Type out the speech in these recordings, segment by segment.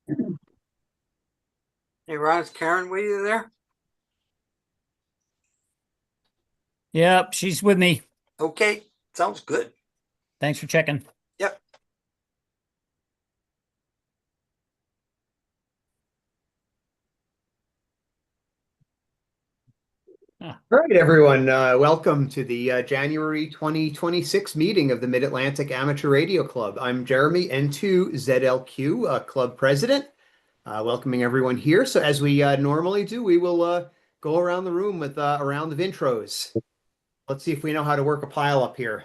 Hey, Ron, is Karen with you there? Yep, she's with me. Okay, sounds good. Thanks for checking. Yep. All right, everyone. Welcome to the January 2026 meeting of the Mid-Atlantic Amateur Radio Club. I'm Jeremy, N2ZLQ, Club President, welcoming everyone here. So as we normally do, we will go around the room with a round of intros. Let's see if we know how to work a pile up here.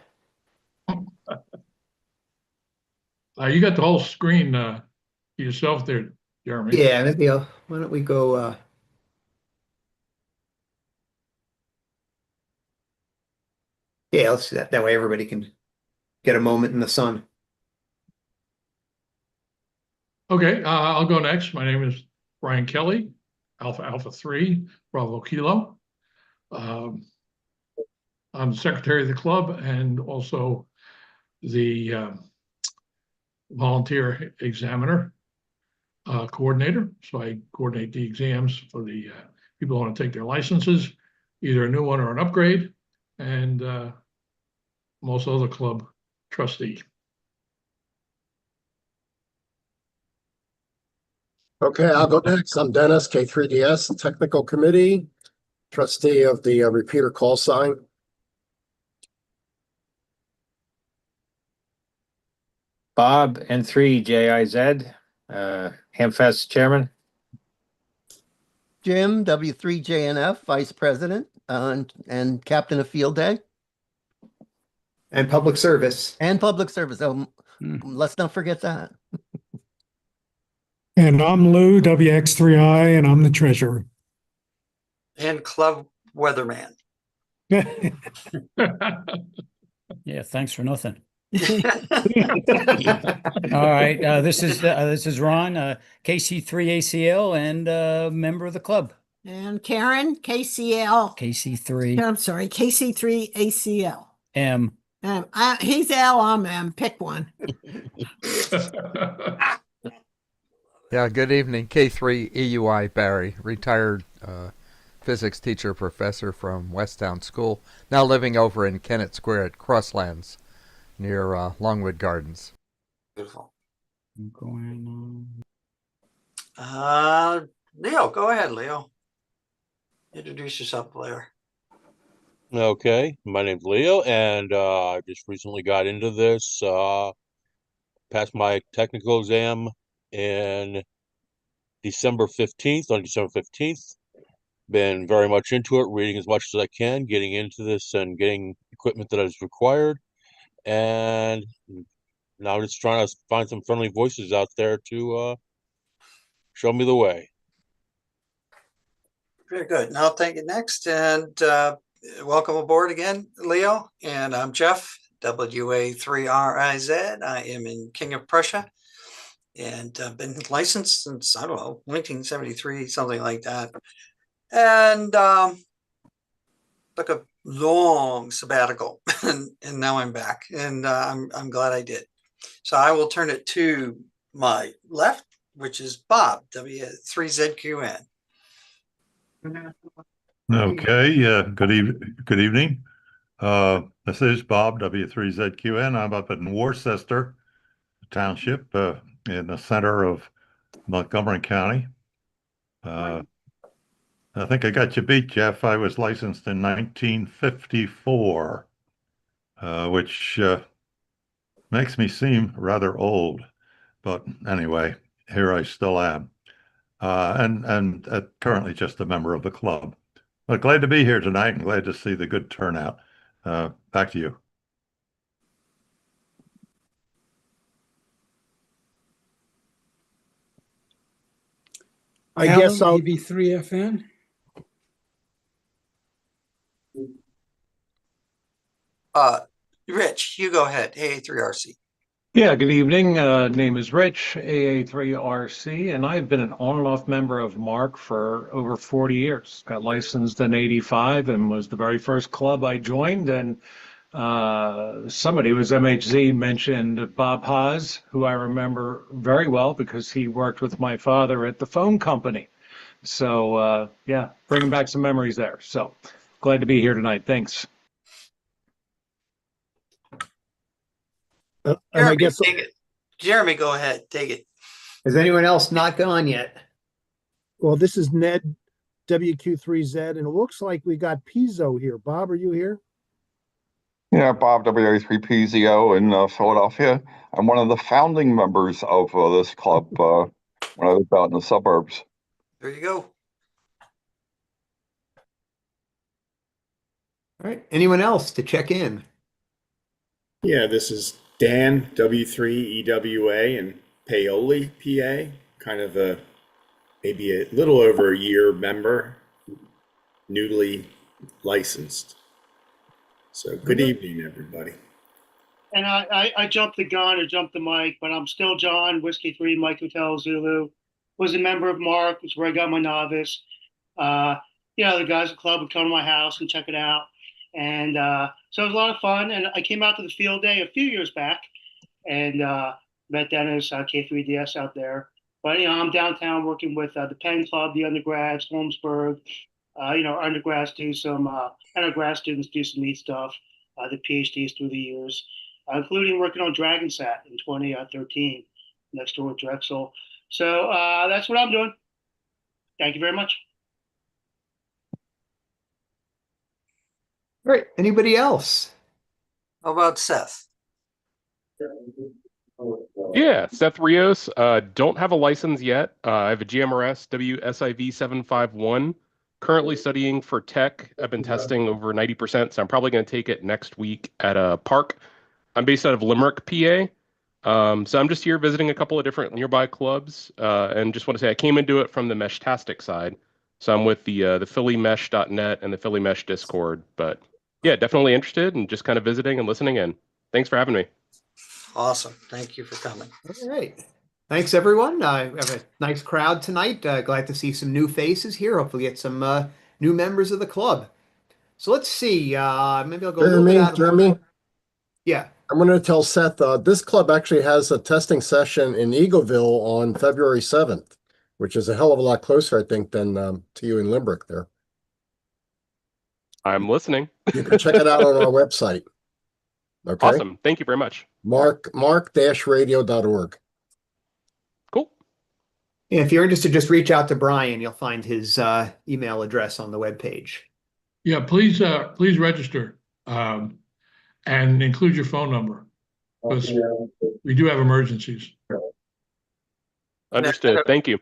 You got the whole screen yourself there, Jeremy. Yeah, maybe why don't we go... Yeah, let's do that. That way everybody can get a moment in the sun. Okay, I'll go next. My name is Brian Kelly, Alpha 3, Bravo Kilo. I'm the secretary of the club and also the volunteer examiner coordinator. So I coordinate the exams for the people who want to take their licenses, either a new one or an upgrade. And I'm also the club trustee. Okay, I'll go next. I'm Dennis, K3DS, Technical Committee, trustee of the repeater call sign. Bob, N3JIZ, Hamfest Chairman. Jim, W3JNF, Vice President and Captain of Field Day. And public service. And public service. Oh, let's not forget that. And I'm Lou, WX3I, and I'm the treasurer. And club weatherman. Yeah, thanks for nothing. All right, this is Ron, KC3ACL and member of the club. And Karen, KCL. KC3. I'm sorry, KC3ACL. M. He's L, I'm M. Pick one. Yeah, good evening. K3 EUI Barry, retired physics teacher professor from Westtown School, now living over in Kennett Square at Crosslands near Longwood Gardens. Beautiful. Going Leo, go ahead, Leo. Introduce yourself, Blair. Okay, my name's Leo, and I just recently got into this. Passed my technical exam in December 15th, on December 15th. Been very much into it, reading as much as I can, getting into this and getting equipment that is required. And now I'm just trying to find some friendly voices out there to show me the way. Very good. Now I'll take it next. And welcome aboard again, Leo. And I'm Jeff, WA3RIZ. I am in King of Prussia. And I've been licensed since, I don't know, 1973, something like that. And took a long sabbatical, and now I'm back, and I'm glad I did. So I will turn it to my left, which is Bob, W3ZQN. Okay, good evening. This is Bob, W3ZQN. I'm up in Worcester Township, in the center of Montgomery County. I think I got you beat, Jeff. I was licensed in 1954, which makes me seem rather old. But anyway, here I still am. And currently just a member of the club. But glad to be here tonight and glad to see the good turnout. Back to you. I guess I'll be 3FN. Rich, you go ahead. AA3RC. Yeah, good evening. Name is Rich, AA3RC, and I've been an on and off member of MARC for over 40 years. Got licensed in '85 and was the very first club I joined, and Somebody was MHZ mentioned Bob Haas, who I remember very well because he worked with my father at the phone company. So, yeah, bringing back some memories there. So glad to be here tonight. Thanks. And I Jeremy, guess, take it. Jeremy, go ahead, take it. has anyone else not gone yet? Well, this is Ned, WQ3Z, and it looks like we got Pizzo here. Bob, are you here? Yeah, Bob, WA3PZO in Philadelphia. I'm one of the founding members of this club when I was out in the suburbs. There you go. All right. Anyone else to check in? Yeah, this is Dan, W3EWA in Paoli, PA. Kind of maybe a little over a year member, newly licensed. So good evening, everybody. And I jumped the gun or jumped the mic, but I'm still John, Whiskey 3, Mike Hotel Zulu. Was a member of MARC, which is where I got my novice. The guys at the club would come to my house and check it out. And so it was a lot of fun. And I came out to the field day a few years back and met Dennis, K3DS out there. But, I'm downtown working with the Penn Club, the undergrads, Holmesburg. Undergrads do some, undergrad students do some neat stuff, the PhDs through the years, including working on DragonSat in 2013 next door at Drexel. So that's what I'm doing. Thank you very much. All right. Anybody else? How about Seth? Yeah, Seth Rios. Don't have a license yet. I have a GMRS WSIV 751. Currently studying for tech. I've been testing over 90%, so I'm probably going to take it next week at a park. I'm based out of Limerick, PA. So I'm just here visiting a couple of different nearby clubs, and just want to say I came into it from the Meshtastic side. So I'm with the phillymesh.net and the Philly Mesh Discord. But yeah, definitely interested and just kind of visiting and listening in. Thanks for having me. Awesome. Thank you for coming. All right. Thanks, everyone. We have a nice crowd tonight. Glad to see some new faces here. Hopefully get some new members of the club. So let's see. Maybe I'll go a little bit out of Jeremy? Yeah. I'm going to tell Seth, this club actually has a testing session in Eagleville on February 7th, which is a hell of a lot closer, I think, than to you in Limerick there. I'm listening. You can check it out on our website. Okay. Awesome. Thank you very much. marc-radio.org. Cool. Yeah, if you're interested, just reach out to Brian. You'll find his email address on the webpage. Yeah, please register and include your phone number because we do have emergencies. Understood. Thank you.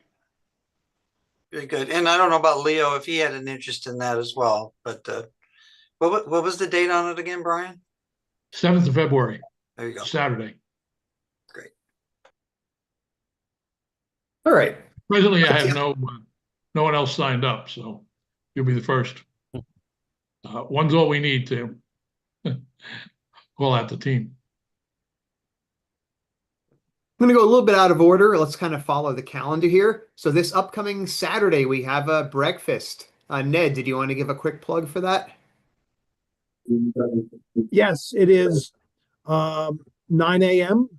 Very good. And I don't know about Leo if he had an interest in that as well. But what was the date on it again, Brian? 7th of February. There you go. Saturday. Great. All right. Presently, I have no one else signed up, so you'll be the first. One's all we need to call out the team. I'm going to go a little bit out of order. Let's kind of follow the calendar here. So this upcoming Saturday, we have a breakfast. Ned, did you want to give a quick plug for that? Yes, it is 9 a.m.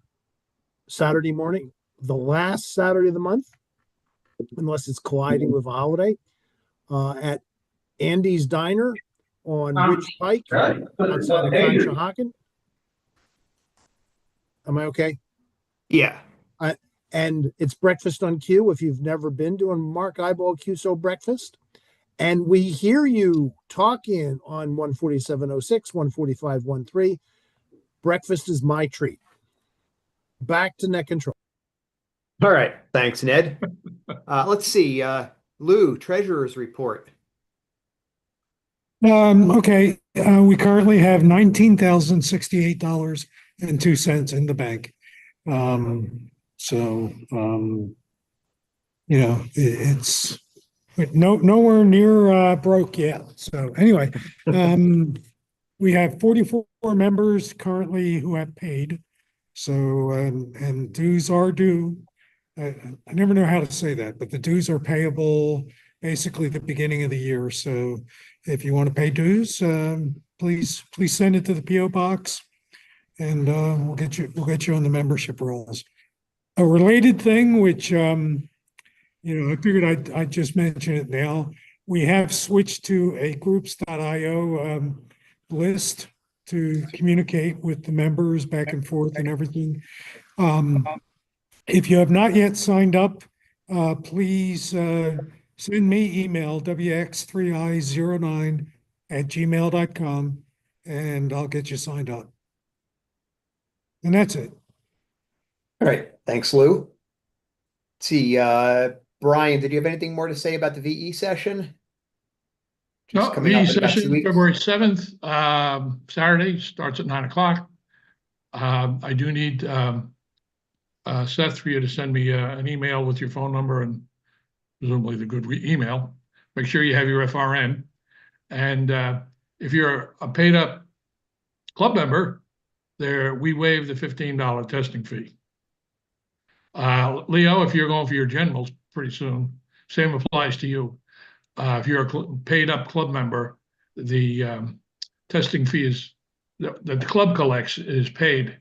Saturday morning, the last Saturday of the month, unless it's colliding with a holiday, at Andy's Diner on Ridge Pike outside of Conshohocken. Am I okay? Yeah. And it's breakfast on cue. If you've never been to a Mark Eyeball QSO breakfast, and we hear you talking on 14706, 14513. Breakfast is my treat. Back to net control. All right. Thanks, Ned. Let's see. Lou, treasurer's report. Okay. We currently have $19,068.02 in the bank. It's nowhere near broke yet. So anyway, we have 44 members currently who have paid. So and dues are due. I never know how to say that, but the dues are payable basically the beginning of the year. So if you want to pay dues, please send it to the PO box, and we'll get you on the membership rolls. A related thing, which I figured I'd just mention it now. We have switched to a groups.io list to communicate with the members back and forth and everything. If you have not yet signed up, please send me email wx3i09@gmail.com, and I'll get you signed up. And that's it. All right. Thanks, Lou. Let's see, Brian, did you have anything more to say about the VE session? No, coming VE up in about 2 session, weeks. February 7th, Saturday, starts at 9 o'clock. I do need Seth for you to send me an email with your phone number and presumably the good email. Make sure you have your FRN. And if you're a paid up club member, we waive the $15 testing fee. Leo, if you're going for your generals pretty soon, same applies to you. If you're a paid up club member, the testing fee that the club collects is paid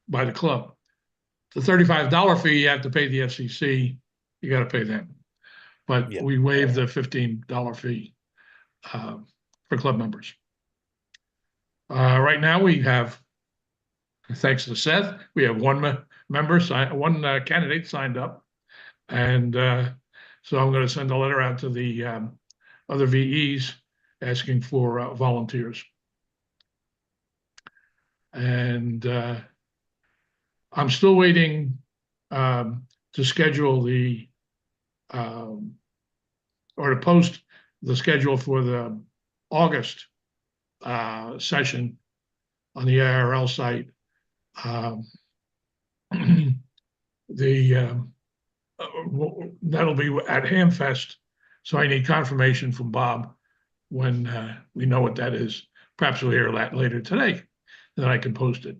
by the club. The $35 fee you have to pay the FCC, you got to pay them. But we waive the $15 fee for club members. Right now we have, thanks to Seth, we have one candidate signed up, and so I'm going to send a letter out to the other VEs asking for volunteers. And I'm still waiting to schedule or to post the schedule for the August session on the ARL site. That'll be at Hamfest, so I need confirmation from Bob when we know what that is. Perhaps we'll hear that later today, then I can post it.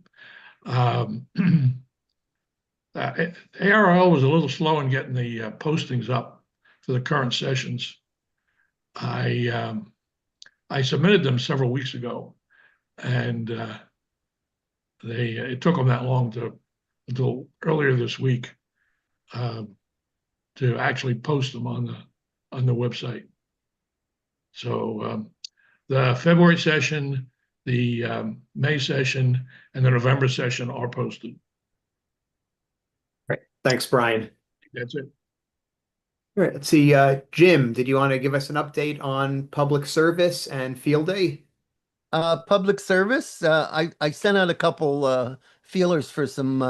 ARL was a little slow in getting the postings up for the current sessions. I submitted them several weeks ago, and it took them that long until earlier this week to actually post them on the website. So the February session, the May session, and the November session are posted. Right. Thanks, Brian. That's it. All right. Let's see, Jim, did you want to give us an update on public service and field day? Public service. I sent out a couple feelers for some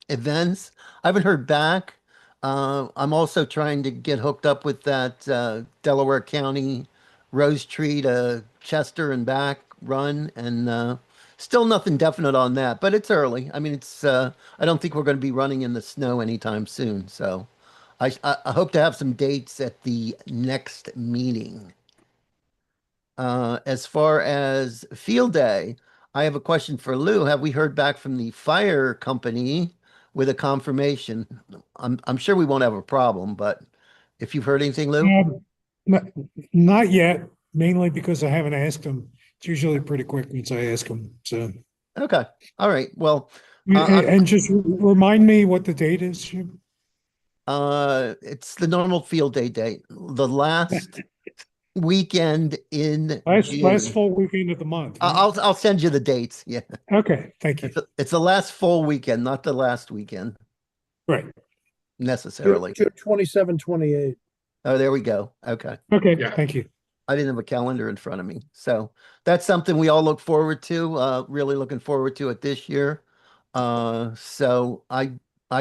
events. I haven't heard back. I'm also trying to get hooked up with that Delaware County Rose Tree to Chester and back run, and still nothing definite on that. But it's early. I mean, it's I don't think we're going to be running in the snow anytime soon. So I hope to have some dates at the next meeting. As far as field day, I have a question for Lou. Have we heard back from the fire company with a confirmation? I'm sure we won't have a problem, but if you've heard anything, Lou? Not yet, mainly because I haven't asked them. It's usually pretty quick once I ask them. So Okay, all right. Well, and just remind me what the date is, Jim. it's the normal field day date, the last weekend in June. Last full weekend of the month. Right? I'll send you the dates. Yeah. Okay, thank you. It's the last full weekend, not the last weekend. Right. Necessarily. 27, 28. Oh, there we go. Okay. Okay, thank you. I didn't have a calendar in front of me. So that's something we all look forward to, really looking forward to it this year. So I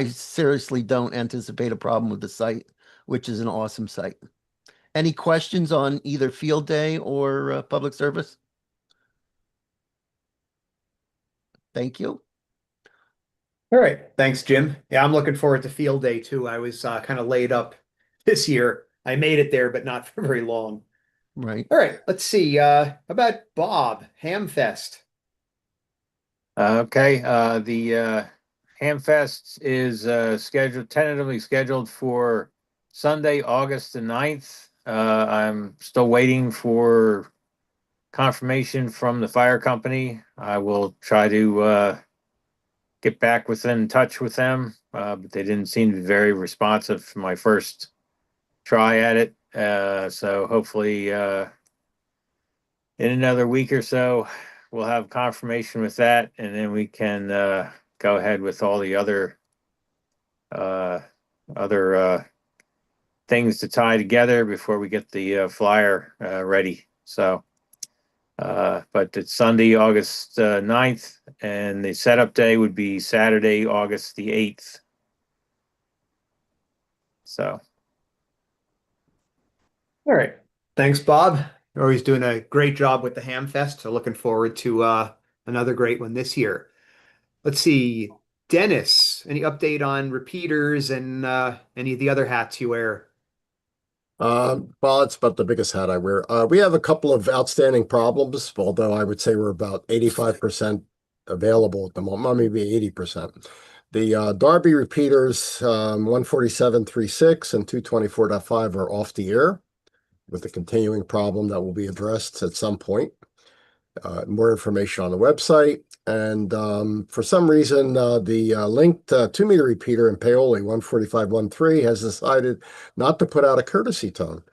seriously don't anticipate a problem with the site, which is an awesome site. Any questions on either field day or public service? Thank you. All right. Thanks, Jim. Yeah, I'm looking forward to field day too. I was kind of laid up this year. I made it there, but not for very long. Right. All right. Let's see. How about Bob, Hamfest? Okay, the Hamfest is tentatively scheduled for Sunday, August the 9th. I'm still waiting for confirmation from the fire company. I will try to get back in touch with them, but they didn't seem to be very responsive for my first try at it. So hopefully in another week or so, we'll have confirmation with that, and then we can go ahead with all the other things to tie together before we get the flyer ready. So, but it's Sunday, August 9th, and the setup day would be Saturday, August the 8th. So, All right. Thanks, Bob. You're always doing a great job with the Hamfest. So looking forward to another great one this year. Let's see. Dennis, any update on repeaters and any of the other hats you wear? Well, it's about the biggest hat I wear. We have a couple of outstanding problems, although I would say we're about 85% available at the moment, maybe 80%. The Derby repeaters, 147.36 and 224.5 are off the air with a continuing problem that will be addressed at some point. More information on the website. And for some reason, the linked 2-meter repeater in Paoli 145.13 has decided not to put out a courtesy tone.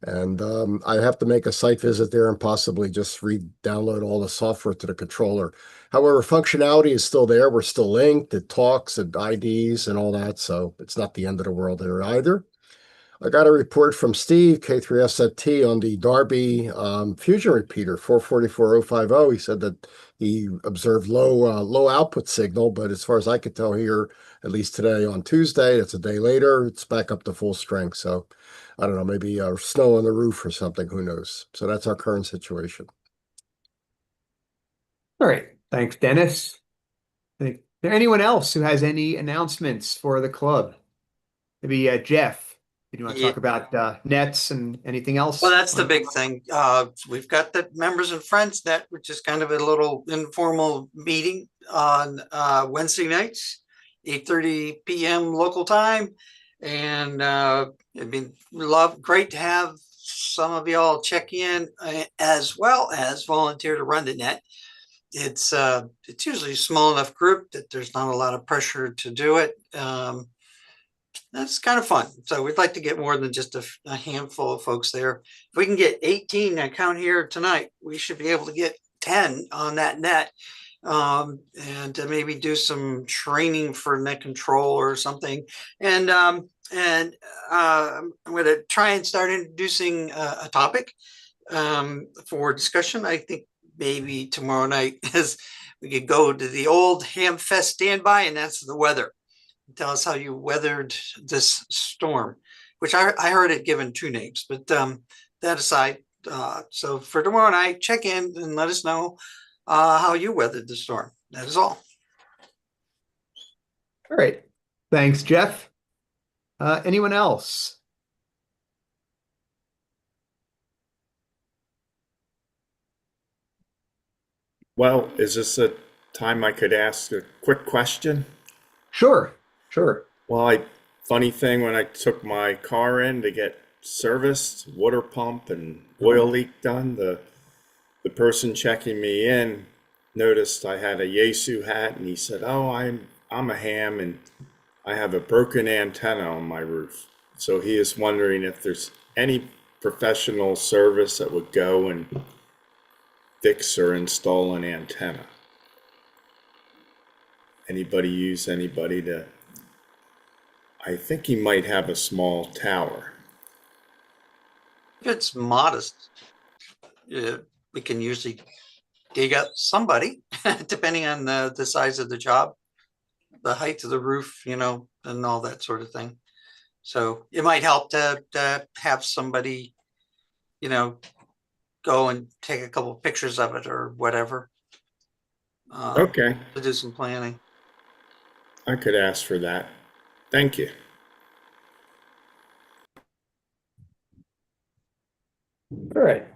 And I have to make a site visit there and possibly just re-download all the software to the controller. However, functionality is still there. We're still linked. It talks, it IDs and all that. So it's not the end of the world there either. I got a report from Steve, K3SZT, on the Derby Fusion repeater, 444050. He said that he observed low output signal, but as far as I could tell here, at least today on Tuesday, it's a day later, it's back up to full strength. So I don't know, maybe snow on the roof or something, who knows? So that's our current situation. All right. Thanks, Dennis. Is there anyone else who has any announcements for the club? Maybe Jeff. Do you want to talk about nets and anything else? Well, that's the big thing. We've got the members and friends net, which is kind of a little informal meeting on Wednesday nights, 8:30 p.m. local time. And it'd be great to have some of y'all check in as well as volunteer to run the net. It's usually a small enough group that there's not a lot of pressure to do it. That's kind of fun. So we'd like to get more than just a handful of folks there. If we can get 18, I count here tonight, we should be able to get 10 on that net, and to maybe do some training for net control or something. And I'm going to try and start introducing a topic for discussion. I think maybe tomorrow night is we could go to the old Hamfest standby, and that's the weather. Tell us how you weathered this storm, which I heard it given 2 names, but that aside, so for tomorrow night, check in and let us know how you weathered the storm. That is all. All right. Thanks, Jeff. Anyone else? Well, is this a time I could ask a quick question? Sure. Sure. Well, funny thing, when I took my car in to get serviced, water pump and oil leak done, the person checking me in noticed I had a Yesu hat, and he said, "Oh, I'm a ham and I have a broken antenna on my roof." So he is wondering if there's any professional service that would go and fix or install an antenna. Anybody use anybody to? I think he might have a small tower. If it's modest, we can usually dig up somebody, depending on the size of the job, the height of the roof, and all that sort of thing. So it might help to have somebody, go and take a couple of pictures of it or whatever. Okay. To do some planning. I could ask for that. Thank you. All right.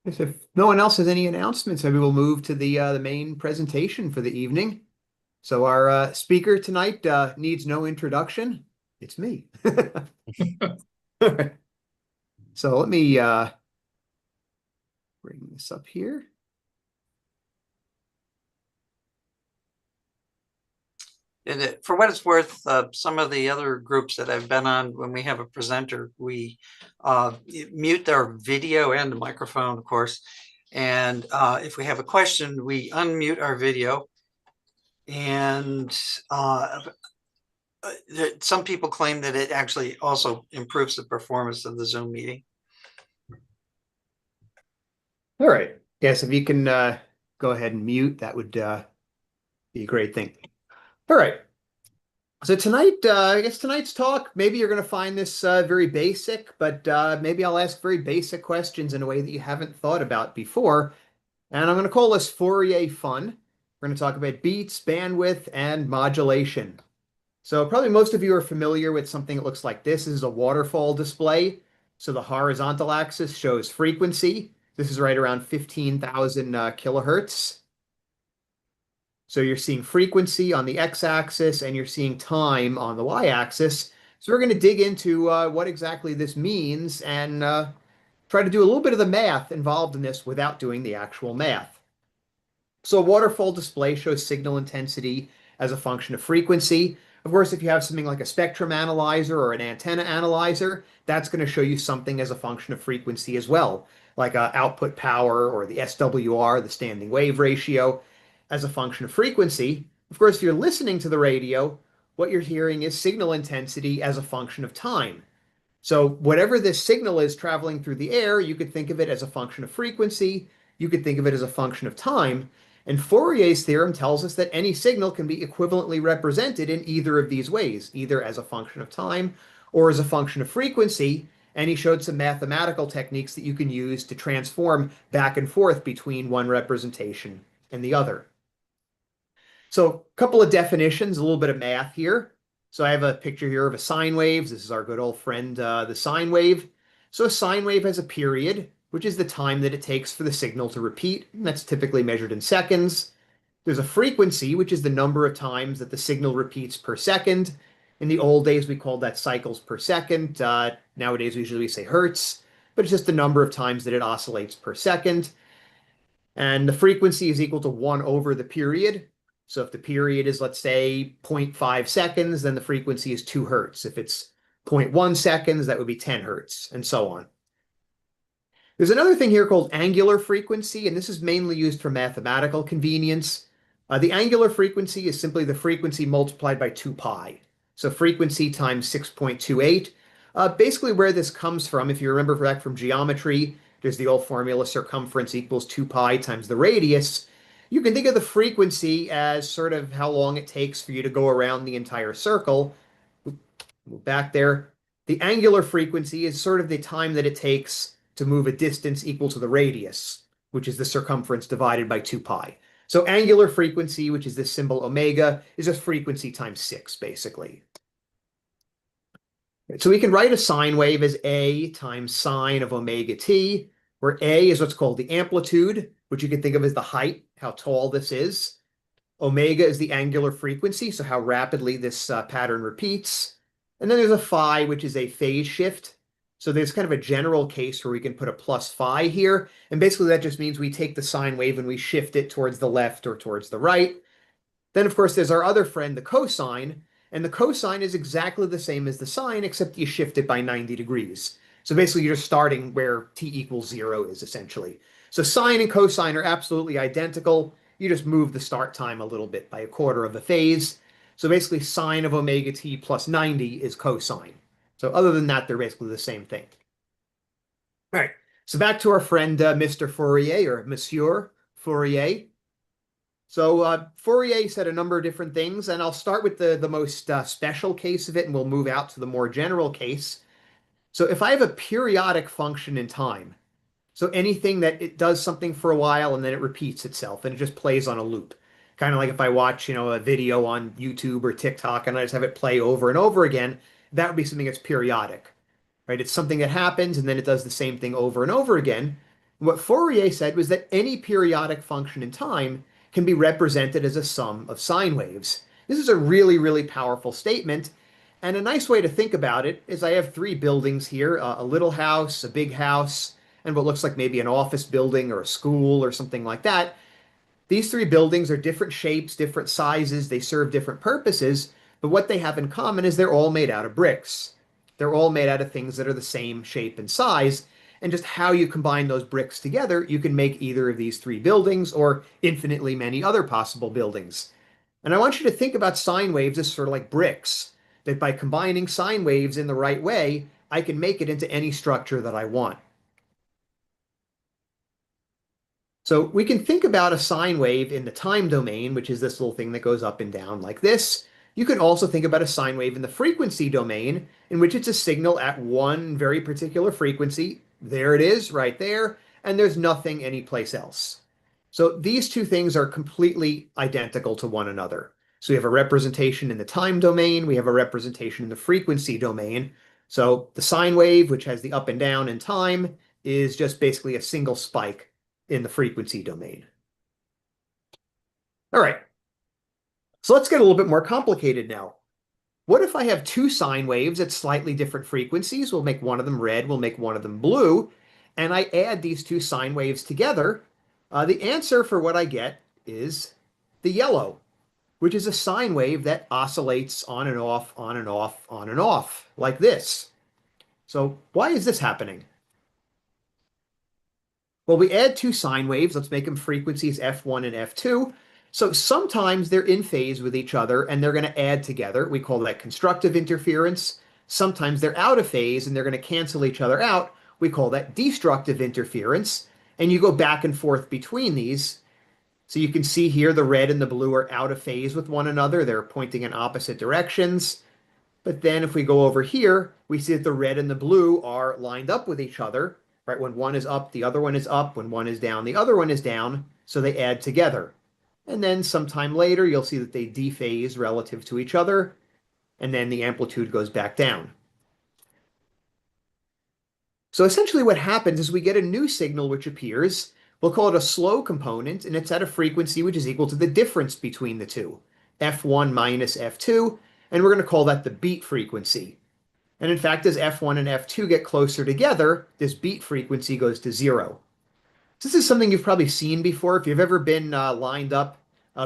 If no one else has any announcements, maybe we'll move to the main presentation for the evening. So our speaker tonight needs no introduction. It's me. All right. So let me bring this up here. And for what it's worth, some of the other groups that I've been on, when we have a presenter, we mute their video and the microphone, of course. And if we have a question, we unmute our video. And some people claim that it actually also improves the performance of the Zoom meeting. All right. Yes, if you can go ahead and mute, that would be a great thing. All right. So tonight, I guess tonight's talk, maybe you're going to find this very basic, but maybe I'll ask very basic questions in a way that you haven't thought about before. And I'm going to call this Fourier fun. We're going to talk about beats, bandwidth, and modulation. So probably most of you are familiar with something that looks like this. This is a waterfall display. So the horizontal axis shows frequency. This is right around 15,000 kilohertz. So you're seeing frequency on the x-axis and you're seeing time on the y-axis. So we're going to dig into what exactly this means and try to do a little bit of the math involved in this without doing the actual math. So a waterfall display shows signal intensity as a function of frequency. Of course, if you have something like a spectrum analyzer or an antenna analyzer, that's going to show you something as a function of frequency as well, like output power or the SWR, the standing wave ratio, as a function of frequency. Of course, if you're listening to the radio, what you're hearing is signal intensity as a function of time. So whatever this signal is traveling through the air, you could think of it as a function of frequency. You could think of it as a function of time. And Fourier's theorem tells us that any signal can be equivalently represented in either of these ways, either as a function of time or as a function of frequency. And he showed some mathematical techniques that you can use to transform back and forth between one representation and the other. So a couple of definitions, a little bit of math here. So I have a picture here of a sine wave. This is our good old friend, the sine wave. So a sine wave has a period, which is the time that it takes for the signal to repeat. And that's typically measured in seconds. There's a frequency, which is the number of times that the signal repeats per second. In the old days, we called that cycles per second. Nowadays, we usually say hertz, but it's just the number of times that it oscillates per second. And the frequency is equal to 1 over the period. So if the period is, let's say, 0.5 seconds, then the frequency is 2 hertz. If it's 0.1 seconds, that would be 10 hertz, and so on. There's another thing here called angular frequency, and this is mainly used for mathematical convenience. The angular frequency is simply the frequency multiplied by 2 pi. So frequency times 6.28. Basically where this comes from, if you remember back from geometry, there's the old formula circumference equals 2 pi times the radius. You can think of the frequency as sort of how long it takes for you to go around the entire circle. Move back there. The angular frequency is sort of the time that it takes to move a distance equal to the radius, which is the circumference divided by 2 pi. So angular frequency, which is this symbol omega, is just frequency times 6, basically. So we can write a sine wave as A times sine of omega t, where A is what's called the amplitude, which you can think of as the height, how tall this is. Omega is the angular frequency, so how rapidly this pattern repeats. And then there's a phi, which is a phase shift. So there's kind of a general case where we can put a plus phi here. And basically that just means we take the sine wave and we shift it towards the left or towards the right. Then, of course, there's our other friend, the cosine. And the cosine is exactly the same as the sine, except you shift it by 90 degrees. So basically you're just starting where t equals 0 is essentially. So sine and cosine are absolutely identical. You just move the start time a little bit by a quarter of a phase. So basically sine of omega t plus 90 is cosine. So other than that, they're basically the same thing. All right, so back to our friend Mr. Fourier, or Monsieur Fourier. So Fourier said a number of different things, and I'll start with the most special case of it, and we'll move out to the more general case. So if I have a periodic function in time, so anything that it does something for a while and then it repeats itself and it just plays on a loop. Kind of like if I watch, a video on YouTube or TikTok and I just have it play over and over again, that would be something that's periodic, right? It's something that happens and then it does the same thing over and over again. And what Fourier said was that any periodic function in time can be represented as a sum of sine waves. This is a really, really powerful statement. And a nice way to think about it is I have three buildings here, a little house, a big house, and what looks like maybe an office building or a school or something like that. These three buildings are different shapes, different sizes, they serve different purposes, but what they have in common is they're all made out of bricks. They're all made out of things that are the same shape and size, and just how you combine those bricks together, you can make either of these three buildings or infinitely many other possible buildings. And I want you to think about sine waves as sort of like bricks, that by combining sine waves in the right way, I can make it into any structure that I want. So we can think about a sine wave in the time domain, which is this little thing that goes up and down like this. You can also think about a sine wave in the frequency domain, in which it's a signal at one very particular frequency. There it is, right there, and there's nothing anyplace else. So these two things are completely identical to one another. So we have a representation in the time domain, we have a representation in the frequency domain. So the sine wave, which has the up and down in time, is just basically a single spike in the frequency domain. All right, so let's get a little bit more complicated now. What if I have two sine waves at slightly different frequencies? We'll make one of them red, we'll make one of them blue, and I add these two sine waves together. The answer for what I get is the yellow, which is a sine wave that oscillates on and off, on and off, on and off, like this. So why is this happening? Well, we add two sine waves. Let's make them frequencies f1 and f2. So sometimes they're in phase with each other and they're going to add together. We call that constructive interference. Sometimes they're out of phase and they're going to cancel each other out. We call that destructive interference. And you go back and forth between these. So you can see here the red and the blue are out of phase with one another. They're pointing in opposite directions. But then if we go over here, we see that the red and the blue are lined up with each other. Right? When one is up, the other one is up. When one is down, the other one is down. So they add together. And then sometime later, you'll see that they dephase relative to each other. And then the amplitude goes back down. So essentially what happens is we get a new signal which appears. We'll call it a slow component, and it's at a frequency which is equal to the difference between the two, f1 minus f2, and we're going to call that the beat frequency. And in fact, as f1 and f2 get closer together, this beat frequency goes to 0. So this is something you've probably seen before. If you've ever been lined up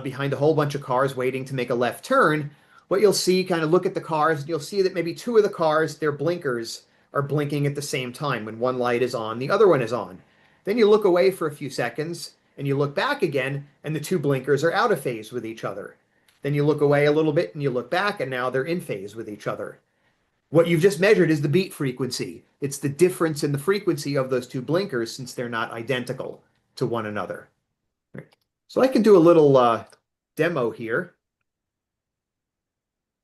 behind a whole bunch of cars waiting to make a left turn, what you'll see, kind of look at the cars, and you'll see that maybe two of the cars, their blinkers are blinking at the same time. When one light is on, the other one is on. Then you look away for a few seconds, and you look back again, and the two blinkers are out of phase with each other. Then you look away a little bit, and you look back, and now they're in phase with each other. What you've just measured is the beat frequency. It's the difference in the frequency of those two blinkers since they're not identical to one another. Right. So I can do a little demo here.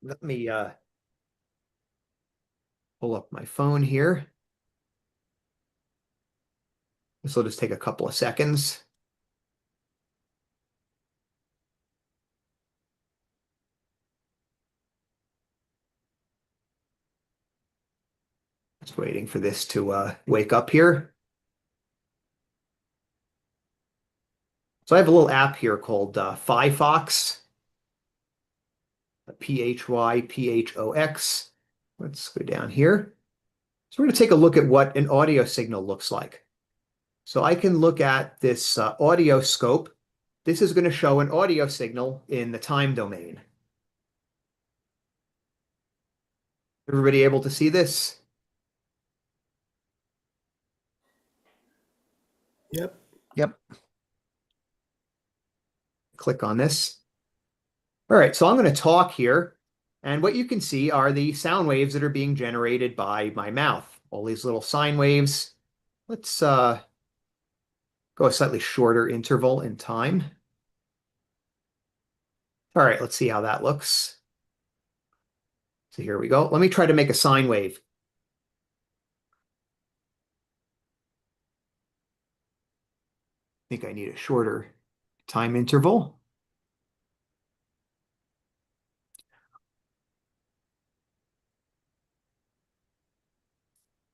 Let me pull up my phone here. This will just take a couple of seconds. Just waiting for this to wake up here. So I have a little app here called Phyphox, Phyphox. Let's go down here. So we're going to take a look at what an audio signal looks like. So I can look at this audio scope. This is going to show an audio signal in the time domain. Everybody able to see this? Yep. Yep. Click on this. All right, so I'm going to talk here. And what you can see are the sound waves that are being generated by my mouth. All these little sine waves. Let's go a slightly shorter interval in time. All right, let's see how that looks. So here we go. Let me try to make a sine wave. I think I need a shorter time interval.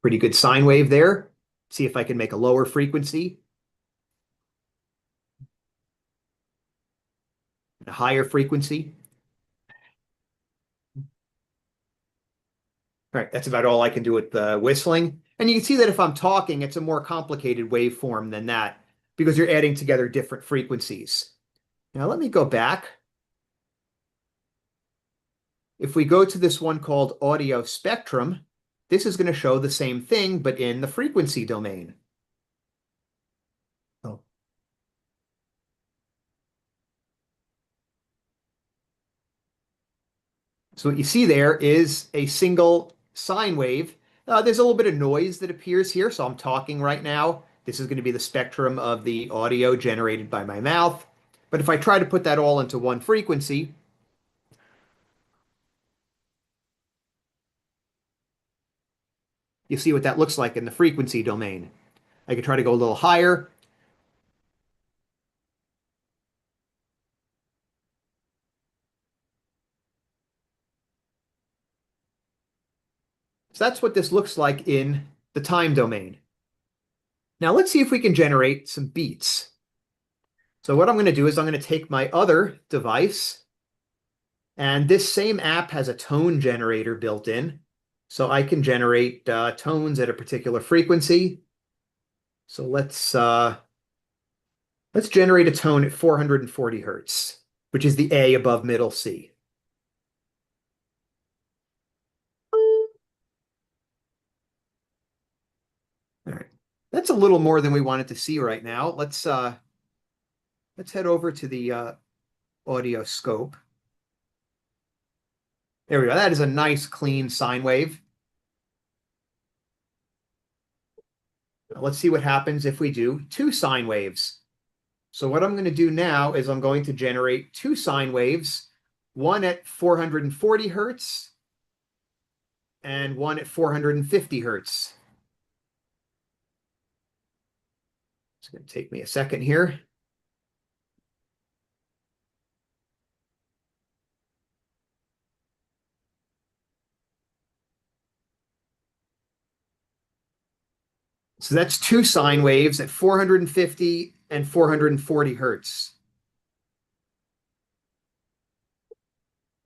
Pretty good sine wave there. See if I can make a lower frequency. A higher frequency. All right, that's about all I can do with the whistling. And you can see that if I'm talking, it's a more complicated waveform than that because you're adding together different frequencies. Now let me go back. If we go to this one called audio spectrum, this is going to show the same thing, but in the frequency domain. Oh. So what you see there is a single sine wave. There's a little bit of noise that appears here, so I'm talking right now. This is going to be the spectrum of the audio generated by my mouth. But if I try to put that all into one frequency, you see what that looks like in the frequency domain. I could try to go a little higher. So that's what this looks like in the time domain. Now let's see if we can generate some beats. So what I'm going to do is I'm going to take my other device, and this same app has a tone generator built in. So I can generate tones at a particular frequency. So let's generate a tone at 440 hertz, which is the A above middle C. All right, that's a little more than we wanted to see right now. Let's head over to the audio scope. There we go. That is a nice clean sine wave. Now let's see what happens if we do two sine waves. So what I'm going to do now is I'm going to generate two sine waves, one at 440 hertz and one at 450 hertz. It's going to take me a second here. So that's two sine waves at 450 and 440 hertz.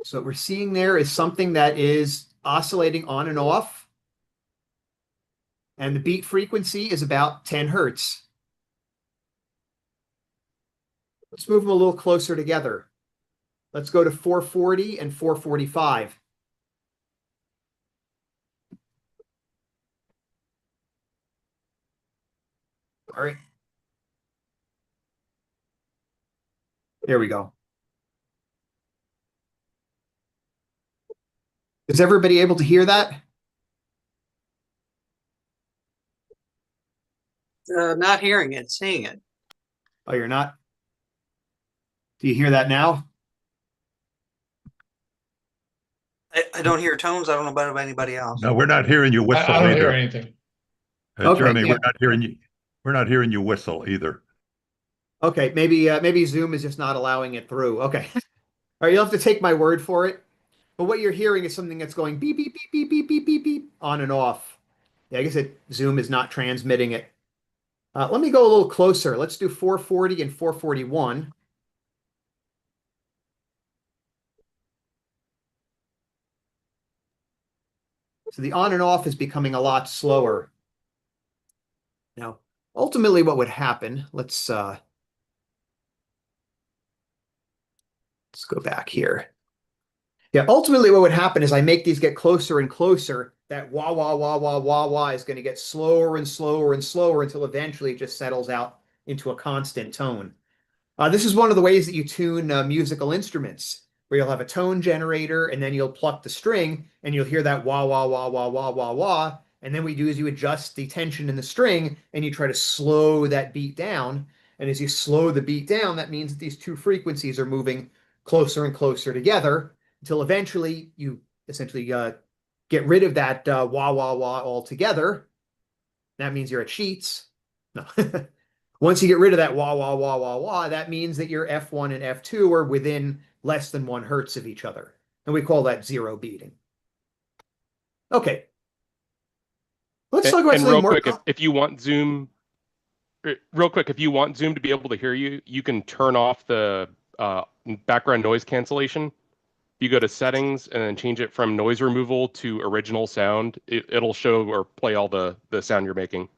So what we're seeing there is something that is oscillating on and off. And the beat frequency is about 10 hertz. Let's move them a little closer together. Let's go to 440 and 445. All right. There we go. Is everybody able to hear that? Not hearing it, seeing it. Oh, you're not? Do you hear that now? I don't hear tones. I don't know about anybody else. No, we're not hearing you whistle I don't hear either. anything. Okay, Jeremy, yeah. we're not hearing you whistle either. Okay, maybe Zoom is just not allowing it through. Okay. All right, you'll have to take my word for it. But what you're hearing is something that's going beep, beep, beep, beep, beep, beep, beep, beep, on and off. Yeah, I guess Zoom is not transmitting it. Let me go a little closer. Let's do 440 and 441. So the on and off is becoming a lot slower. Now, ultimately what would happen, let's go back here. Yeah, ultimately what would happen is I make these get closer and closer. That wah, wah, wah, wah, wah, wah is going to get slower and slower and slower until eventually it just settles out into a constant tone. This is one of the ways that you tune musical instruments, where you'll have a tone generator and then you'll pluck the string and you'll hear that wah, wah, wah, wah, wah, wah, wah. And then what you do is you adjust the tension in the string and you try to slow that beat down. And as you slow the beat down, that means that these two frequencies are moving closer and closer together until eventually you essentially get rid of that wah, wah, wah altogether. That means you're at sheets. No. Once you get rid of that wah, wah, wah, wah, wah, that means that your F1 and F2 are within less than 1 hertz of each other. And we call that zero beating. Okay. Let's talk about something real more. quick, if you want Zoom, real quick, if you want Zoom to be able to hear you, you can turn off the background noise cancellation. you go to settings and then change it from noise removal to original sound, it'll show or play all the sound you're making.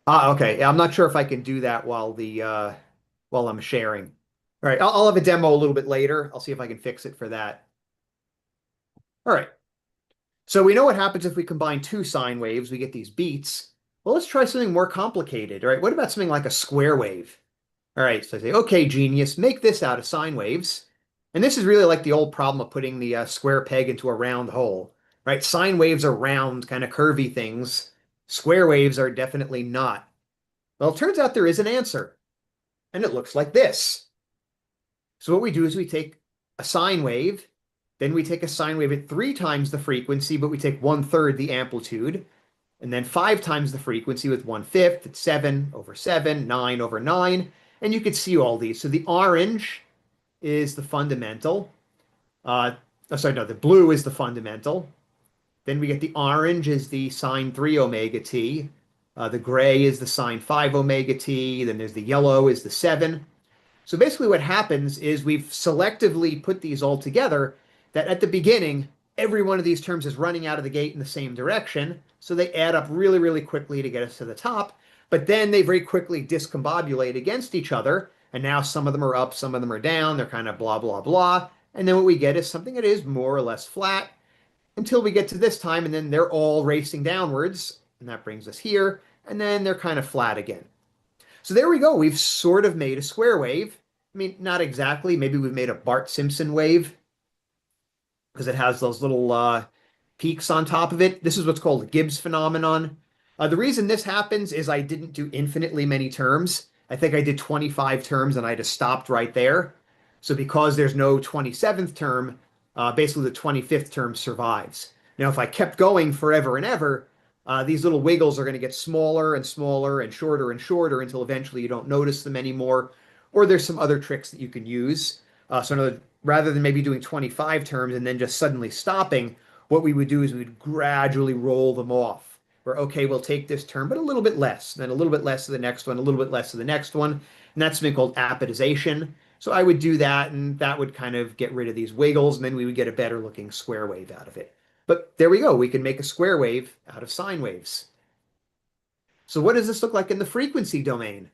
Okay. I'm not sure if I can do that while I'm sharing. All right, I'll have a demo a little bit later. I'll see if I can fix it for that. All right. So we know what happens if we combine two sine waves, we get these beats. Well, let's try something more complicated. All right, what about something like a square wave? All right, so I say, okay, genius, make this out of sine waves. And this is really like the old problem of putting the square peg into a round hole, right? Sine waves are round, kind of curvy things. Square waves are definitely not. Well, it turns out there is an answer, and it looks like this. So what we do is we take a sine wave, then we take a sine wave at 3 times the frequency, but we take 1/3 the amplitude, and then 5 times the frequency with 1/5, it's 7/7, 9/9, and you can see all these. So the orange is the fundamental. The blue is the fundamental. Then we get the orange is the sine 3 omega t. The gray is the sine 5 omega t. Then there's the yellow is the 7. So basically what happens is we've selectively put these all together that at the beginning, every one of these terms is running out of the gate in the same direction. So they add up really, really quickly to get us to the top. But then they very quickly discombobulate against each other. And now some of them are up, some of them are down. They're kind of blah, blah, blah. And then what we get is something that is more or less flat until we get to this time. And then they're all racing downwards. And that brings us here. And then they're kind of flat again. So there we go. We've sort of made a square wave. I mean, not exactly. Maybe we've made a Bart-Simpson wave because it has those little peaks on top of it. This is what's called the Gibbs phenomenon. The reason this happens is I didn't do infinitely many terms. I think I did 25 terms and I just stopped right there. So because there's no 27th term, basically the 25th term survives. Now, if I kept going forever and ever, these little wiggles are going to get smaller and smaller and shorter until eventually you don't notice them anymore. Or there's some other tricks that you can use. Rather than maybe doing 25 terms and then just suddenly stopping, what we would do is we would gradually roll them off. Where, okay, we'll take this term, but a little bit less, then a little bit less of the next one, a little bit less of the next one. And that's something called apodization. So I would do that, and that would kind of get rid of these wiggles, and then we would get a better looking square wave out of it. But there we go. We can make a square wave out of sine waves. So what does this look like in the frequency domain?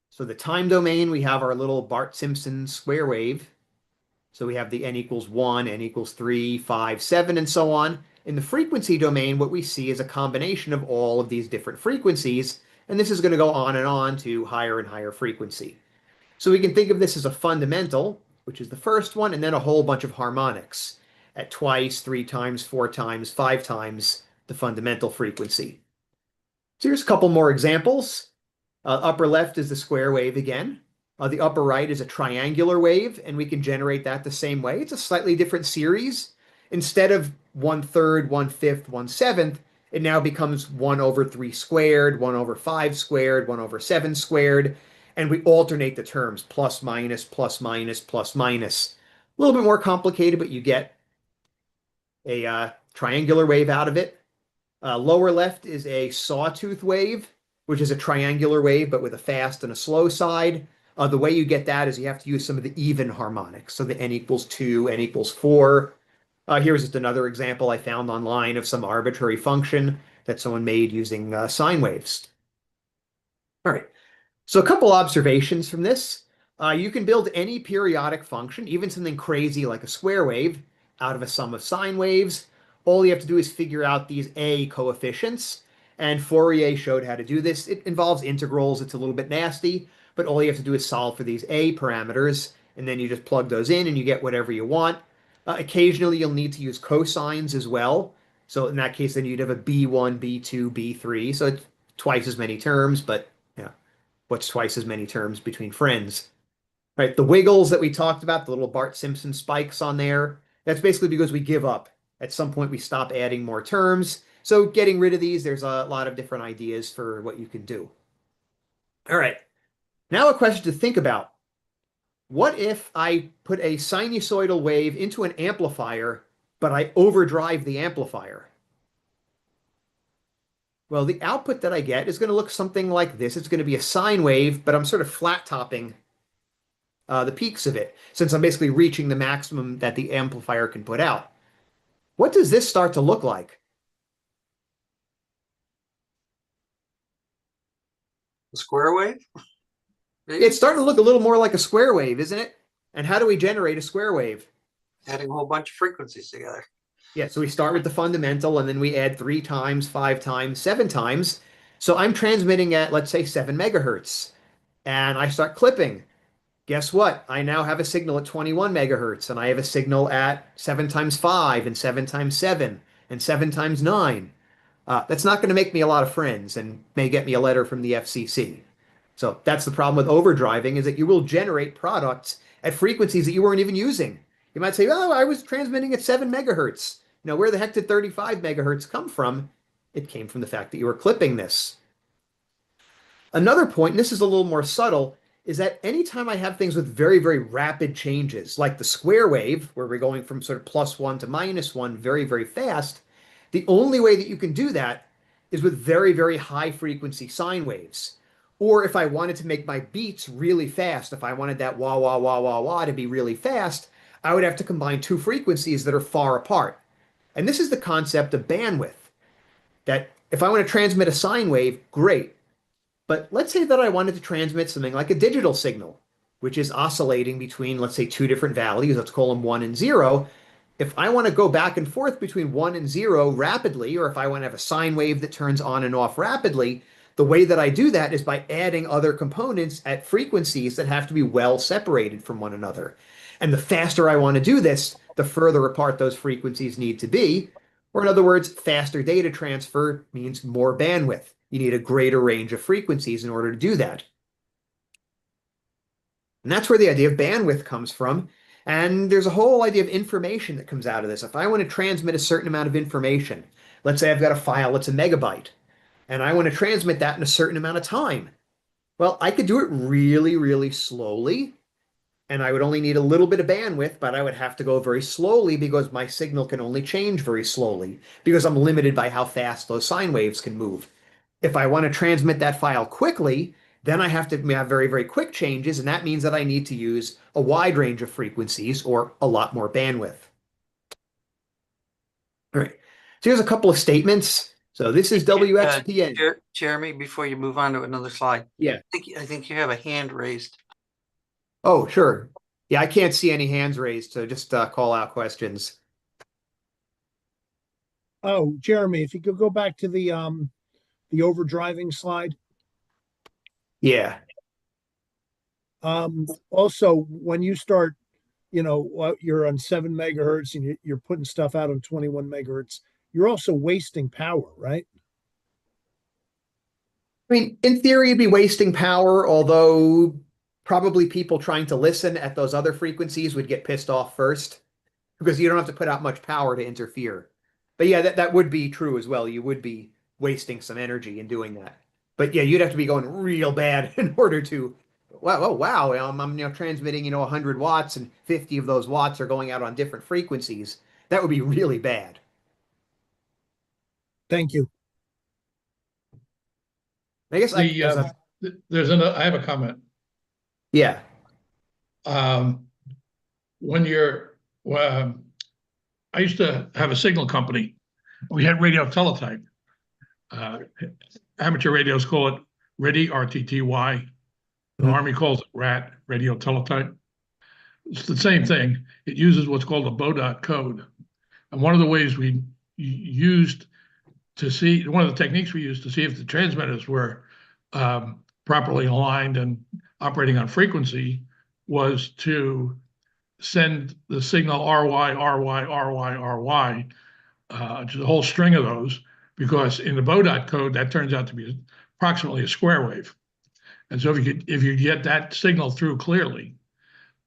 So the time domain, we have our little Bart-Simpson square wave. So we have the n equals 1, n equals 3, 5, 7, and so on. In the frequency domain, what we see is a combination of all of these different frequencies, and this is going to go on to higher and higher frequency. So we can think of this as a fundamental, which is the first one, and then a whole bunch of harmonics at twice, 3 times, 4 times, 5 times the fundamental frequency. So here's a couple more examples. Upper left is the square wave again. The upper right is a triangular wave, and we can generate that the same way. It's a slightly different series. Instead of 1/3, 1/5, 1/7, it now becomes 1/3 squared, 1/5 squared, 1/7 squared, and we alternate the terms, plus, minus, plus, minus, plus, minus. A little bit more complicated, but you get a triangular wave out of it. Lower left is a sawtooth wave, which is a triangular wave, but with a fast and a slow side. The way you get that is you have to use some of the even harmonics. So the n equals 2, n equals 4. Here's just another example I found online of some arbitrary function that someone made using sine waves. All right, so a couple observations from this. You can build any periodic function, even something crazy like a square wave, out of a sum of sine waves. All you have to do is figure out these a coefficients, and Fourier showed how to do this. It involves integrals. It's a little bit nasty, but all you have to do is solve for these a parameters, and then you just plug those in and you get whatever you want. Occasionally, you'll need to use cosines as well. So in that case, then you'd have a b1, b2, b3. So it's twice as many terms, but yeah, what's twice as many terms between friends? Right, the wiggles that we talked about, the little Bart-Simpson spikes on there, that's basically because we give up. At some point, we stop adding more terms. So getting rid of these, there's a lot of different ideas for what you can do. All right, now a question to think about. What if I put a sinusoidal wave into an amplifier, but I overdrive the amplifier? Well, the output that I get is going to look something like this. It's going to be a sine wave, but I'm sort of flat topping the peaks of it, since I'm basically reaching the maximum that the amplifier can put out. What does this start to look like? The square wave? It's starting to look a little more like a square wave, isn't it? And how do we generate a square wave? Adding a whole bunch of frequencies together. Yeah, so we start with the fundamental and then we add 3 times, 5 times, 7 times. So I'm transmitting at, let's say, 7 megahertz. And I start clipping. Guess what? I now have a signal at 21 megahertz, and I have a signal at 7 times 5 and 7 times 7 and 7 times 9. That's not going to make me a lot of friends and may get me a letter from the FCC. So that's the problem with overdriving, is that you will generate products at frequencies that you weren't even using. You might say, oh, I was transmitting at 7 megahertz. Where the heck did 35 megahertz come from? It came from the fact that you were clipping this. Another point, and this is a little more subtle, is that anytime I have things with very, very rapid changes, like the square wave, where we're going from sort of +1 to -1 very, very fast, the only way that you can do that is with very, very high frequency sine waves. Or if I wanted to make my beats really fast, if I wanted that wah, wah, wah, wah, wah to be really fast, I would have to combine 2 frequencies that are far apart. And this is the concept of bandwidth, that if I want to transmit a sine wave, great. But let's say that I wanted to transmit something like a digital signal, which is oscillating between, let's say, 2 different values. Let's call them 1 and 0. If I want to go back and forth between 1 and 0 rapidly, or if I want to have a sine wave that turns on and off rapidly, the way that I do that is by adding other components at frequencies that have to be well separated from one another. And the faster I want to do this, the further apart those frequencies need to be. Or in other words, faster data transfer means more bandwidth. You need a greater range of frequencies in order to do that. And that's where the idea of bandwidth comes from. And there's a whole idea of information that comes out of this. If I want to transmit a certain amount of information, let's say I've got a file that's a megabyte, and I want to transmit that in a certain amount of time. Well, I could do it really, really slowly, and I would only need a little bit of bandwidth, but I would have to go very slowly because my signal can only change very slowly because I'm limited by how fast those sine waves can move. If I want to transmit that file quickly, then I have to have very, very quick changes, and that means that I need to use a wide range of frequencies or a lot more bandwidth. All right, so here's a couple of statements. So this is WXPN. Jeremy, before you move on to another slide. Yeah. I think you have a hand raised. Oh, sure. Yeah, I can't see any hands raised, so just call out questions. Oh, Jeremy, if you could go back to the overdriving slide. Yeah. Also, when you start, you're on 7 megahertz and you're putting stuff out on 21 megahertz, you're also wasting power, right? I mean, in theory, you'd be wasting power, although probably people trying to listen at those other frequencies would get pissed off first because you don't have to put out much power to interfere. But yeah, that would be true as well. You would be wasting some energy in doing that. But yeah, you'd have to be going real bad in order to, wow, I'm transmitting, 100 watts and 50 of those watts are going out on different frequencies. That would be really bad. Thank you. I guess I have a comment. Yeah. When I used to have a signal company. We had radio teletype. Amateur radios call it RTTY, RTTY. The Army calls it RAT, radio teletype. It's the same thing. It uses what's called a Baudot code. And one of the ways we used to see, one of the techniques we used to see if the transmitters were properly aligned and operating on frequency was to send the signal RY, RY, RY, RY, just a whole string of those, because in the Baudot code, that turns out to be approximately a square wave. And so if you get that signal through clearly,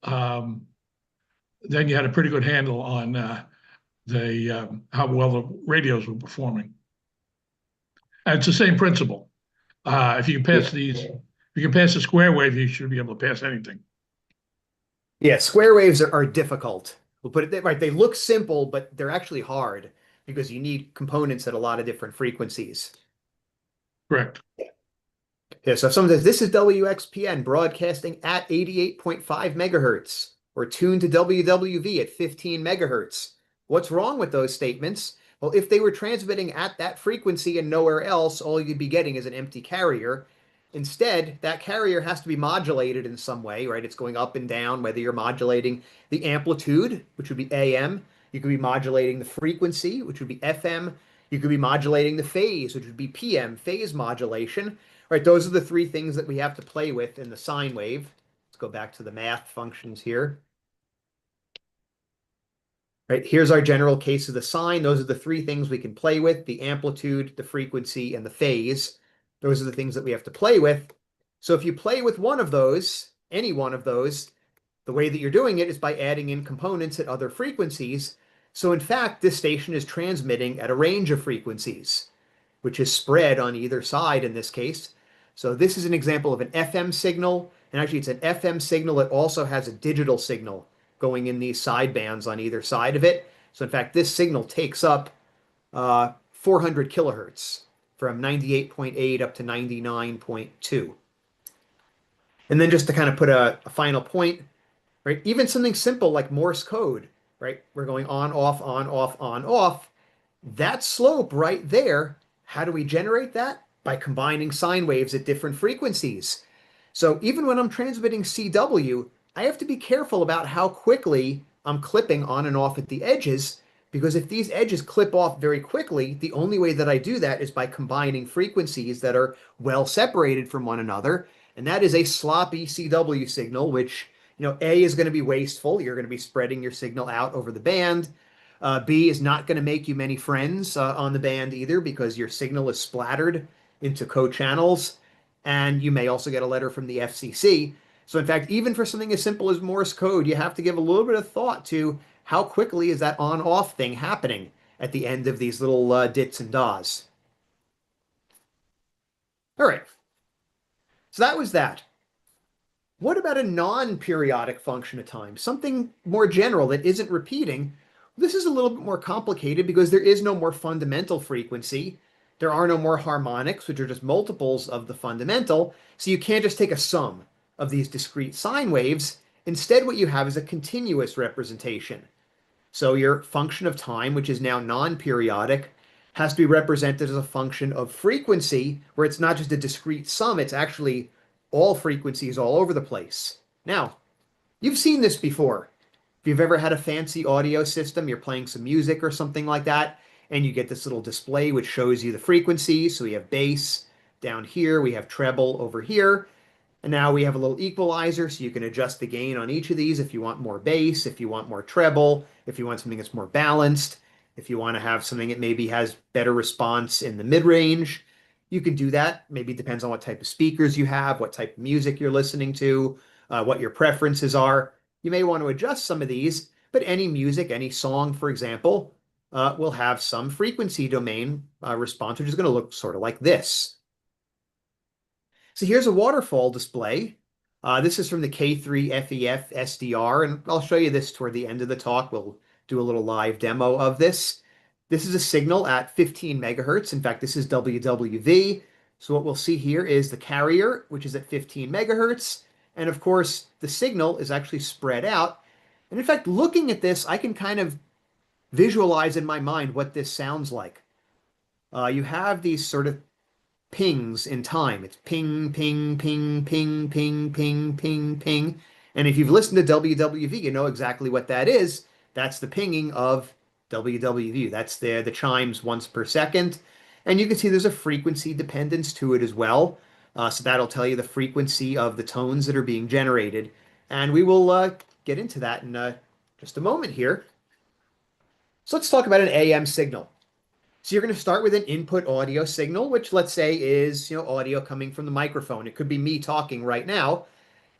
then you had a pretty good handle on how well the radios were performing. And it's the same principle. If you can pass if you can pass a square wave, you should be able to pass anything. Yeah, square waves are difficult. We'll put it right. They look simple, but they're actually hard because you need components at a lot of different frequencies. Correct. Yeah, so if someone says, this is WXPN broadcasting at 88.5 megahertz or tuned to WWV at 15 megahertz. What's wrong with those statements? Well, if they were transmitting at that frequency and nowhere else, all you'd be getting is an empty carrier. Instead, that carrier has to be modulated in some way, right? It's going up and down, whether you're modulating the amplitude, which would be AM. You could be modulating the frequency, which would be FM. You could be modulating the phase, which would be PM, phase modulation. Right, those are the three things that we have to play with in the sine wave. Let's go back to the math functions here. Right, here's our general case of the sine. Those are the three things we can play with: the amplitude, the frequency, and the phase. Those are the things that we have to play with. So if you play with one of those, any one of those, the way that you're doing it is by adding in components at other frequencies. So in fact, this station is transmitting at a range of frequencies, which is spread on either side in this case. So this is an example of an FM signal, and actually it's an FM signal that also has a digital signal going in these sidebands on either side of it. So in fact, this signal takes up 400 kilohertz from 98.8 up to 99.2. And then just to kind of put a final point, right? Even something simple like Morse code, right? We're going on, off, on, off, on, off. That slope right there, how do we generate that? By combining sine waves at different frequencies. So even when I'm transmitting CW, I have to be careful about how quickly I'm clipping on and off at the edges, because if these edges clip off very quickly, the only way that I do that is by combining frequencies that are well separated from one another. And that is a sloppy CW signal, which, A, is going to be wasteful. You're going to be spreading your signal out over the band. B is not going to make you many friends on the band either, because your signal is splattered into co-channels, and you may also get a letter from the FCC. So in fact, even for something as simple as Morse code, you have to give a little bit of thought to how quickly is that on-off thing happening at the end of these little dits and dahs. All right, so that was that. What about a non-periodic function of time, something more general that isn't repeating? This is a little bit more complicated because there is no more fundamental frequency. There are no more harmonics, which are just multiples of the fundamental. So you can't just take a sum of these discrete sine waves. Instead, what you have is a continuous representation. So your function of time, which is now non-periodic, has to be represented as a function of frequency, where it's not just a discrete sum, it's actually all frequencies all over the place. Now, you've seen this before. If you've ever had a fancy audio system, you're playing some music or something like that, and you get this little display which shows you the frequencies. So we have bass down here, we have treble over here, and now we have a little equalizer, so you can adjust the gain on each of these if you want more bass, if you want more treble, if you want something that's more balanced, if you want to have something that maybe has better response in the mid-range. You can do that. Maybe it depends on what type of speakers you have, what type of music you're listening to, what your preferences are. You may want to adjust some of these, but any music, any song, for example, will have some frequency domain response, which is going to look sort of like this. So here's a waterfall display. This is from the K3FEF SDR, and I'll show you this toward the end of the talk. We'll do a little live demo of this. This is a signal at 15 megahertz. In fact, this is WWV. So what we'll see here is the carrier, which is at 15 megahertz. And of course, the signal is actually spread out. And in fact, looking at this, I can kind of visualize in my mind what this sounds like. You have these sort of pings in time. It's ping, ping, ping, ping, ping, ping, ping, ping. And if you've listened to WWV, you know exactly what that is. That's the pinging of WWV. That's the chimes once per second. And you can see there's a frequency dependence to it as well. So that'll tell you the frequency of the tones that are being generated. And we will get into that in just a moment here. So let's talk about an AM signal. So you're going to start with an input audio signal, which let's say is audio coming from the microphone. It could be me talking right now.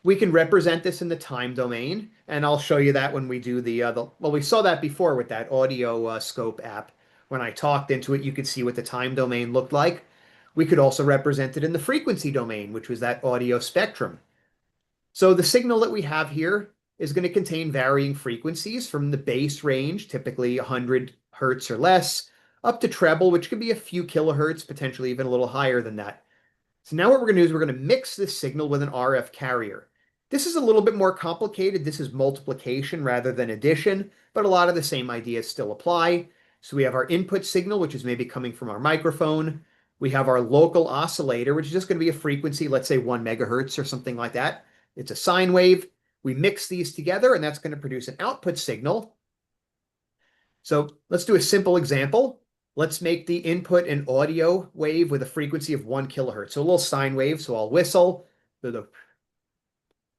We can represent this in the time domain, and I'll show you that when we do well, we saw that before with that audio scope app. When I talked into it, you could see what the time domain looked like. We could also represent it in the frequency domain, which was that audio spectrum. So the signal that we have here is going to contain varying frequencies from the bass range, typically 100 hertz or less, up to treble, which could be a few kilohertz, potentially even a little higher than that. So now what we're going to do is we're going to mix this signal with an RF carrier. This is a little bit more complicated. This is multiplication rather than addition, but a lot of the same ideas still apply. So we have our input signal, which is maybe coming from our microphone. We have our local oscillator, which is just going to be a frequency, let's say 1 megahertz or something like that. It's a sine wave. We mix these together, and that's going to produce an output signal. So let's do a simple example. Let's make the input an audio wave with a frequency of 1 kilohertz. So a little sine wave. So I'll whistle.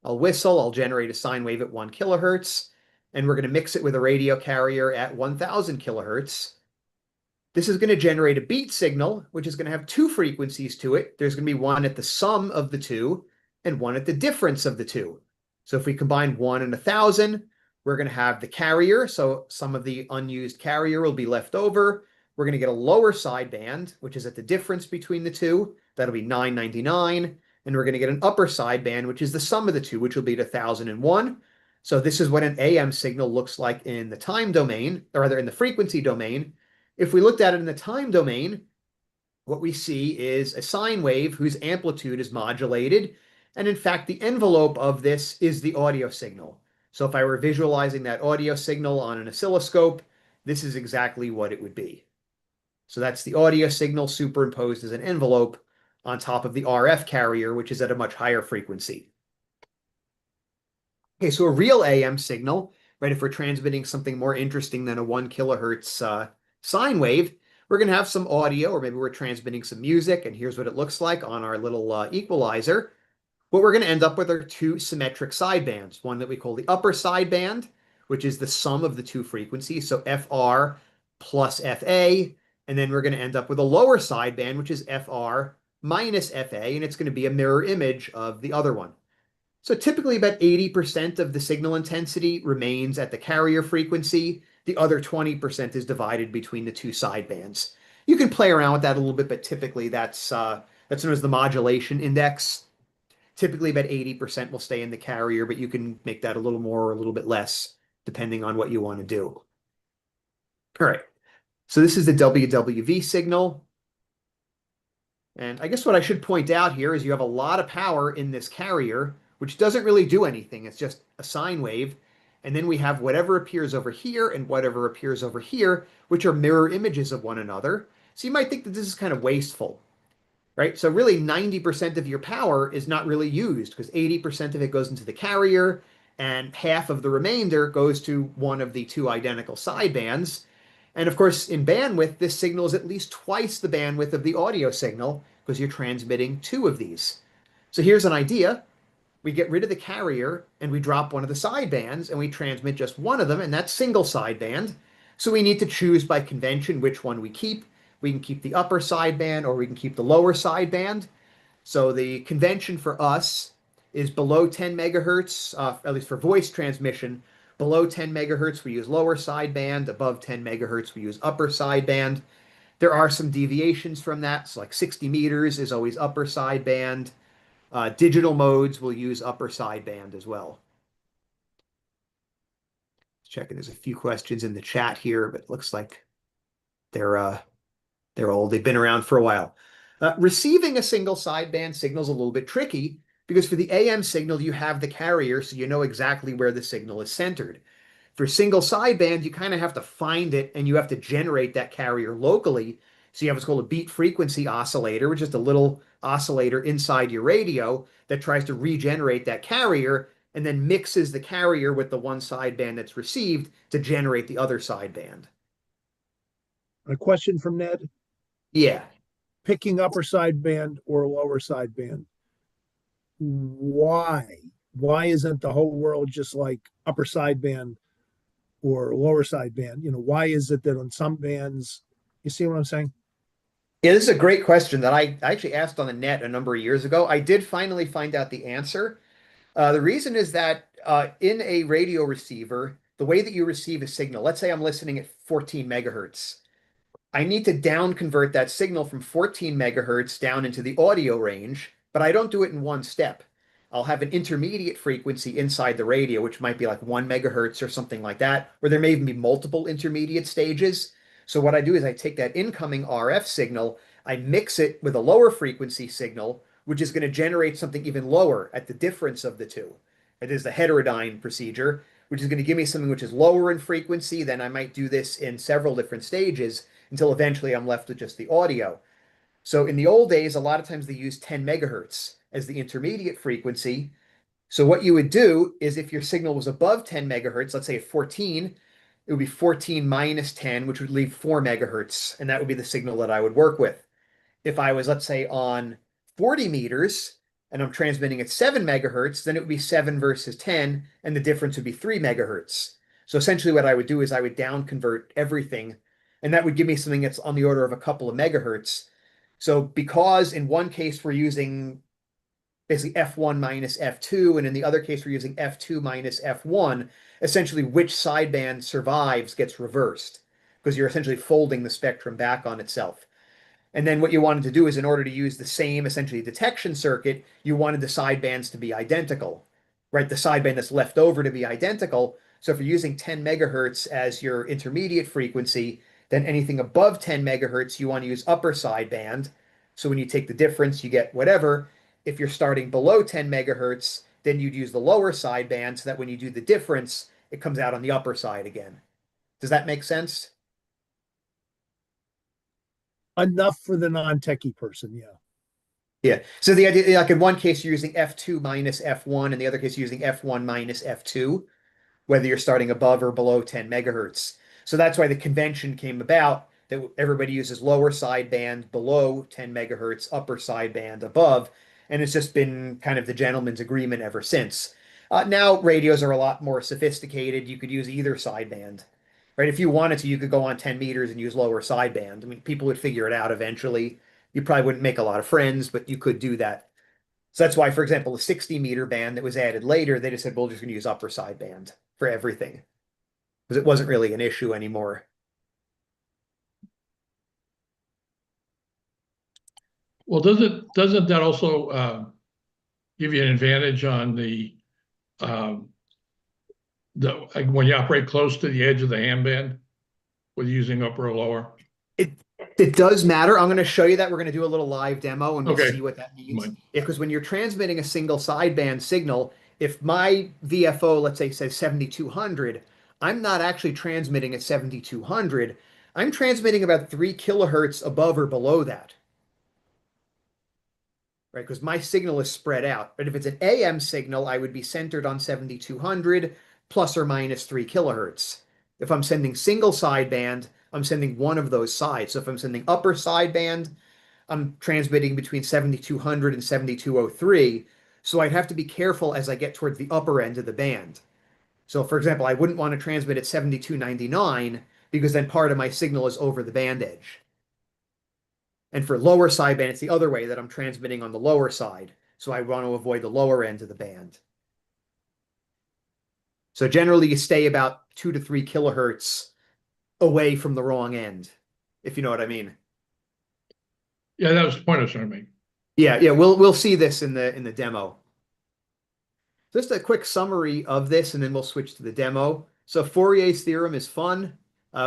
I'll generate a sine wave at 1 kilohertz, and we're going to mix it with a radio carrier at 1000 kilohertz. This is going to generate a beat signal, which is going to have two frequencies to it. There's going to be one at the sum of the two and one at the difference of the two. So if we combine 1 and 1000, we're going to have the carrier. So some of the unused carrier will be left over. We're going to get a lower sideband, which is at the difference between the two. That'll be 999. And we're going to get an upper sideband, which is the sum of the two, which will be at 1001. So this is what an AM signal looks like in the time domain, or rather in the frequency domain. If we looked at it in the time domain, what we see is a sine wave whose amplitude is modulated. And in fact, the envelope of this is the audio signal. So if I were visualizing that audio signal on an oscilloscope, this is exactly what it would be. So that's the audio signal superimposed as an envelope on top of the RF carrier, which is at a much higher frequency. Okay, so a real AM signal, right, if we're transmitting something more interesting than a 1 kilohertz sine wave, we're going to have some audio, or maybe we're transmitting some music, and here's what it looks like on our little equalizer. What we're going to end up with are two symmetric sidebands, one that we call the upper sideband, which is the sum of the two frequencies, so FR plus FA, and then we're going to end up with a lower sideband, which is FR minus FA, and it's going to be a mirror image of the other one. So typically about 80% of the signal intensity remains at the carrier frequency. The other 20% is divided between the two sidebands. You can play around with that a little bit, but typically that's known as the modulation index. Typically about 80% will stay in the carrier, but you can make that a little more or a little bit less, depending on what you want to do. All right, so this is the WWV signal. And I guess what I should point out here is you have a lot of power in this carrier, which doesn't really do anything. It's just a sine wave. And then we have whatever appears over here and whatever appears over here, which are mirror images of one another. So you might think that this is kind of wasteful, right? So really 90% of your power is not really used because 80% of it goes into the carrier and half of the remainder goes to one of the two identical sidebands. And of course, in bandwidth, this signal is at least twice the bandwidth of the audio signal because you're transmitting two of these. So here's an idea. We get rid of the carrier and we drop one of the sidebands and we transmit just one of them, and that's single sideband. So we need to choose by convention which one we keep. We can keep the upper sideband or we can keep the lower sideband. So the convention for us is below 10 megahertz, at least for voice transmission. Below 10 megahertz, we use lower sideband. Above 10 megahertz, we use upper sideband. There are some deviations from that. So like 60 meters is always upper sideband. Digital modes will use upper sideband as well. Checking, there's a few questions in the chat here, but it looks like they're old. They've been around for a while. Receiving a single sideband signal is a little bit tricky because for the AM signal, you have the carrier, so you know exactly where the signal is centered. For single sideband, you kind of have to find it and you have to generate that carrier locally. So you have what's called a beat frequency oscillator, which is a little oscillator inside your radio that tries to regenerate that carrier and then mixes the carrier with the one sideband that's received to generate the other sideband. A question from Ned. Yeah. Picking upper sideband or lower sideband. Why? Why isn't the whole world just like upper sideband or lower sideband? You know, why is it that on some bands, you see what I'm saying? Yeah, this is a great question that I actually asked on the net a number of years ago. I did finally find out the answer. The reason is that in a radio receiver, the way that you receive a signal, let's say I'm listening at 14 megahertz. I need to down convert that signal from 14 megahertz down into the audio range, but I don't do it in one step. I'll have an intermediate frequency inside the radio, which might be like 1 megahertz or something like that, or there may even be multiple intermediate stages. So what I do is I take that incoming RF signal, I mix it with a lower frequency signal, which is going to generate something even lower at the difference of the two. It is the heterodyne procedure, which is going to give me something which is lower in frequency. Then I might do this in several different stages until eventually I'm left with just the audio. So in the old days, a lot of times they use 10 megahertz as the intermediate frequency. So what you would do is if your signal was above 10 megahertz, let's say at 14, it would be 14 minus 10, which would leave 4 megahertz, and that would be the signal that I would work with. If I was, let's say, on 40 meters and I'm transmitting at 7 megahertz, then it would be 7 versus 10, and the difference would be 3 megahertz. So essentially what I would do is I would down convert everything, and that would give me something that's on the order of a couple of megahertz. So because in one case we're using basically F1 minus F2, and in the other case we're using F2 minus F1, essentially which sideband survives gets reversed because you're essentially folding the spectrum back on itself. And then what you wanted to do is in order to use the same essentially detection circuit, you wanted the sidebands to be identical, right? The sideband that's left over to be identical. So if you're using 10 megahertz as your intermediate frequency, then anything above 10 megahertz, you want to use upper sideband. So when you take the difference, you get whatever. If you're starting below 10 megahertz, then you'd use the lower sideband so that when you do the difference, it comes out on the upper side again. Does that make sense? Enough for the non-techie person, yeah. Yeah. So the idea, like in one case, you're using F2 minus F1, and the other case, you're using F1 minus F2, whether you're starting above or below 10 megahertz. So that's why the convention came about that everybody uses lower sideband below 10 megahertz, upper sideband above. And it's just been kind of the gentleman's agreement ever since. Now radios are a lot more sophisticated. You could use either sideband. Right? If you wanted to, you could go on 10 meters and use lower sideband. I mean, people would figure it out eventually. You probably wouldn't make a lot of friends, but you could do that. So that's why, for example, the 60-meter band that was added later, they just said, well, we're just going to use upper sideband for everything because it wasn't really an issue anymore. Well, doesn't that also give you an advantage on like when you operate close to the edge of the ham band with using upper or lower? It does matter. I'm going to show you that. We're going to do a little live demo and we'll Okay. see what that means. Because when you're transmitting a single sideband signal, if my VFO, let's say, says 7200, I'm not actually transmitting at 7200. I'm transmitting about 3 kilohertz above or below that. Right? Because my signal is spread out. But if it's an AM signal, I would be centered on 7200 plus or minus 3 kilohertz. If I'm sending single sideband, I'm sending one of those sides. So if I'm sending upper sideband, I'm transmitting between 7200 and 7203. So I'd have to be careful as I get towards the upper end of the band. So for example, I wouldn't want to transmit at 7299 because then part of my signal is over the band edge. And for lower sideband, it's the other way that I'm transmitting on the lower side. So I want to avoid the lower end of the band. So generally you stay about 2 to 3 kilohertz away from the wrong end, if you know what I mean. Yeah, that was the point I was trying to make. Yeah, we'll see this in the demo. Just a quick summary of this, and then we'll switch to the demo. So Fourier's theorem is fun.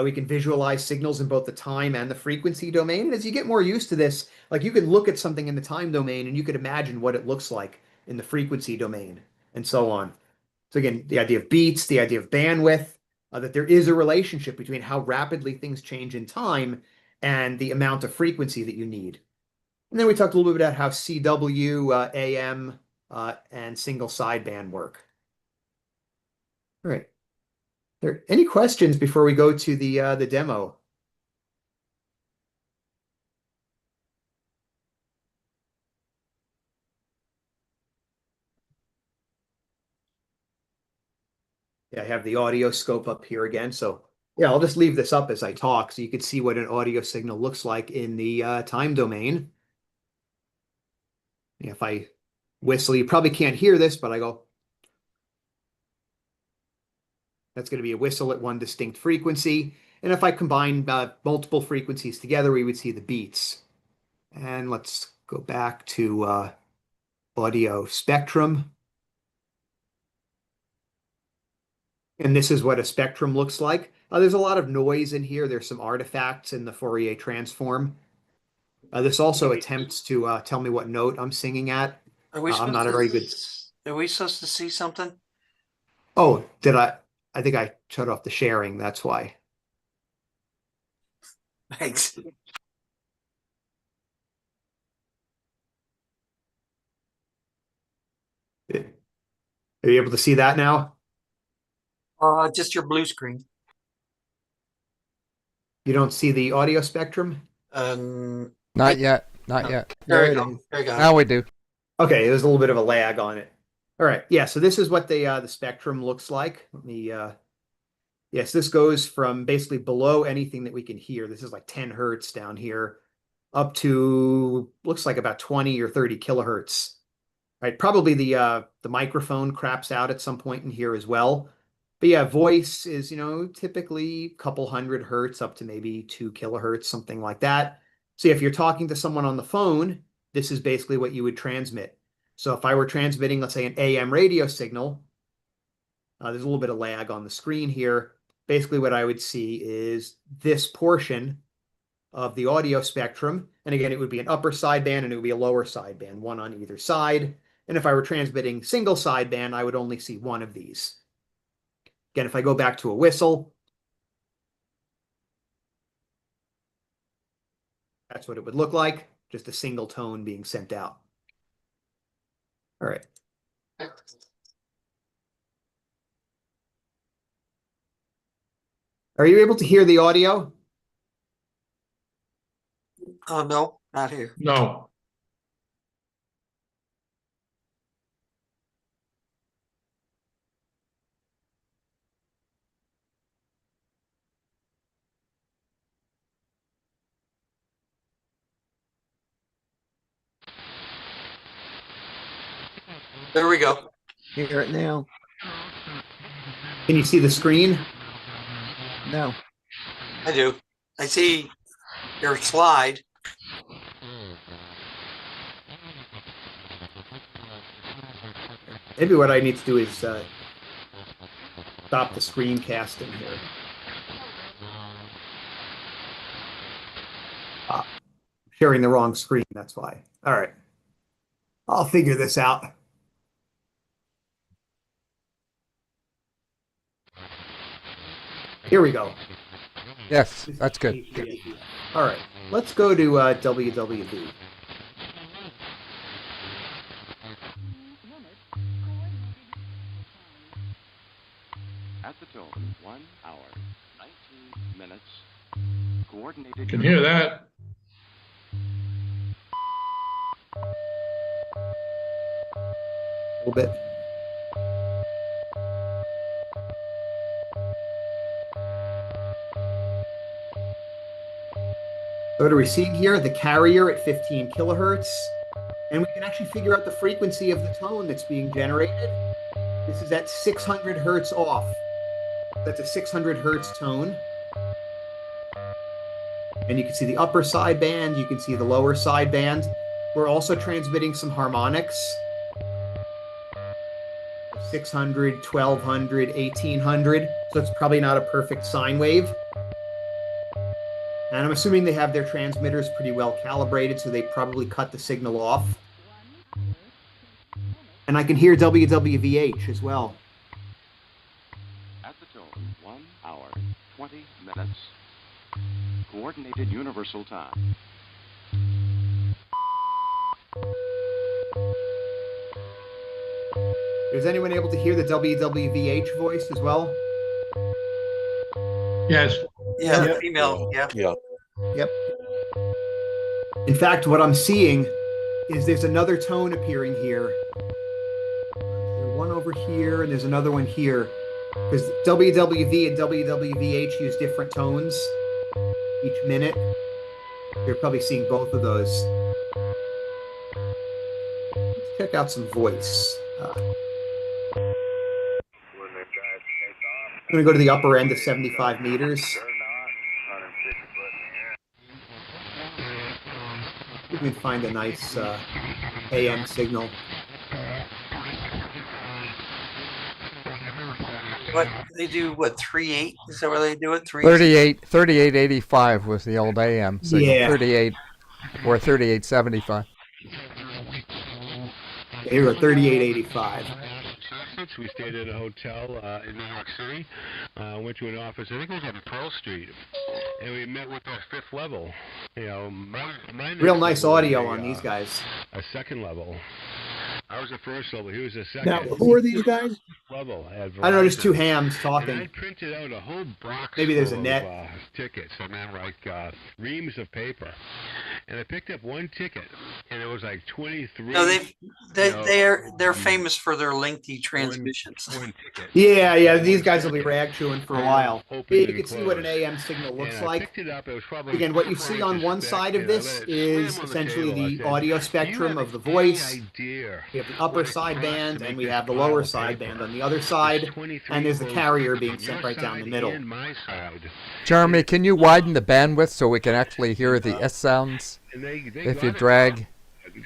We can visualize signals in both the time and the frequency domain. And as you get more used to this, like you can look at something in the time domain and you could imagine what it looks like in the frequency domain and so on. So again, the idea of beats, the idea of bandwidth, that there is a relationship between how rapidly things change in time and the amount of frequency that you need. And then we talked a little bit about how CW, AM, and single sideband work. All right. There any questions before we go to the demo? Yeah, I have the audio scope up here again. So yeah, I'll just leave this up as I talk so you can see what an audio signal looks like in the time domain. Yeah, if I whistle, you probably can't hear this, but I go. That's going to be a whistle at one distinct frequency. And if I combine multiple frequencies together, we would see the beats. And let's go back to audio spectrum. And this is what a spectrum looks like. There's a lot of noise in here. There's some artifacts in the Fourier transform. This also attempts to tell me what note I'm singing at. Are we I'm not a very good. Are we supposed to see something? Oh, did I? I think I shut off the sharing. That's why. Thanks. Are you able to see that now? Just your blue screen. You don't see the audio spectrum? Not yet. Not yet. There There we it go. is. There you go. Now we do. Okay, there's a little bit of a lag on it. All right, yeah. So this is what the spectrum looks like. Let me. Yes, this goes from basically below anything that we can hear. This is like 10 hertz down here, up to looks like about 20 or 30 kilohertz. Right, probably the microphone craps out at some point in here as well. But yeah, voice is, typically a couple hundred hertz up to maybe 2 kilohertz, something like that. So if you're talking to someone on the phone, this is basically what you would transmit. So if I were transmitting, let's say, an AM radio signal, there's a little bit of lag on the screen here. Basically, what I would see is this portion of the audio spectrum. And again, it would be an upper sideband and it would be a lower sideband, one on either side. And if I were transmitting single sideband, I would only see one of these. Again, if I go back to a whistle, that's what it would look like, just a single tone being sent out. All right. Are you able to hear the audio? Oh, no, not here. No. There we go. Hear it now. Can you see the screen? No. I do. I see your slide. Maybe what I need to do is stop the screencasting here. Sharing the wrong screen, that's why. All right. I'll figure this out. Here we go. Yes, that's good. All right. Let's go to WWV. At the tone, 1 hour, 19 minutes, coordinated. Can hear that. A little bit. So what are we seeing here? The carrier at 15 kilohertz. And we can actually figure out the frequency of the tone that's being generated. This is at 600 hertz off. That's a 600 hertz tone. And you can see the upper sideband, you can see the lower sideband. We're also transmitting some harmonics. 600, 1200, 1800. So it's probably not a perfect sine wave. And I'm assuming they have their transmitters pretty well calibrated, so they probably cut the signal off. And I can hear WWVH as well. At the tone, 1 hour, 20 minutes, coordinated universal time. Is anyone able to hear the WWVH voice as well? Yes. Yeah, the Yep. female. Yeah. Yeah. Yep. In fact, what I'm seeing is there's another tone appearing here. There's one over here, and there's another one here. Because WWV and WWVH use different tones each minute. You're probably seeing both of those. Let's check out some voice. I'm going to go to the upper end of 75 meters. We can find a nice AM signal. What they do? What 3.8? Is that where they do it? 3. 3885 was the old AM signal. Yeah. 38 or 3875. Here we go, 3885. We stayed at a hotel in New York City. Went to an office, I think it was on Pearl Street, and we met with our fifth level. You know, my Real next nice level was audio on these guys. a second level. I was the first level. He was the second. Now, who are these guys? Level at I don't know, just two Verizon. hams And talking. I printed out a whole box Maybe there's a full net. of tickets. I mean, like reams of paper. And I picked up one ticket, and it was like 23. No, they're um, famous for their lengthy transmissions. one ticket. Yeah, these guys will be rag chewing for a while. Open Here you and can see what an closed. AM signal looks And I like. picked it up. It was probably Again, what you 4 see on inches one thick, side of and I this let it is slam on essentially table. I the said, audio "Do you spectrum have of the any voice. idea We have the upper what it costs sideband to and make we this have the pile lower of paper? sideband on the other side, There's 23 and there's the closed carrier tickets being on sent your right down the side middle. and my side. Jeremy, can you widen the bandwidth so we can actually hear the S sounds? And they If you got it. drag,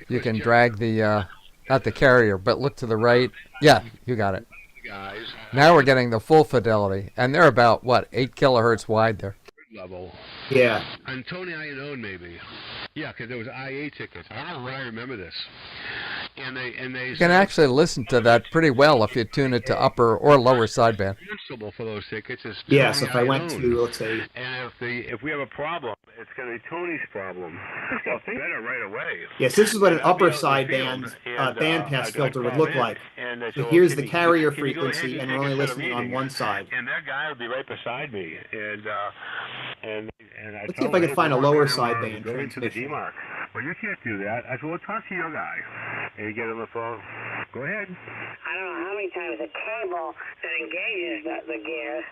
you can drag the, not the carrier, but look to the right. Yeah, you got it. Guys, Now we're getting the full fidelity, and they're about, what, 8 kilohertz wide there. level. Yeah. And Tony Iannone, maybe. Yeah, because there was IA tickets. I don't know why I remember this. And they You can actually listen to that pretty well if you tune it to upper or lower sideband. responsible for those tickets is Yeah, Tony so if I went Iannone. to, let's say, And if we have a problem, it's going to be Tony's problem. Well, better right away. yes, this is what an And I'll be upper out in the sideband field, and, bandpass I filter would call look in, like. and they So say, here's "Well, the can carrier can you go ahead frequency, and we're take only us to the listening on meeting?" one side. And that guy would be right beside me, and I Let's see tell if I him, can "Hey, find a we're lower gonna, sideband go into the transmission. DMARC." Well, you can't do that. I said, "Well, talk to your guy." And you get on the phone. Go ahead. I don't know how many times the cable that engages the gear,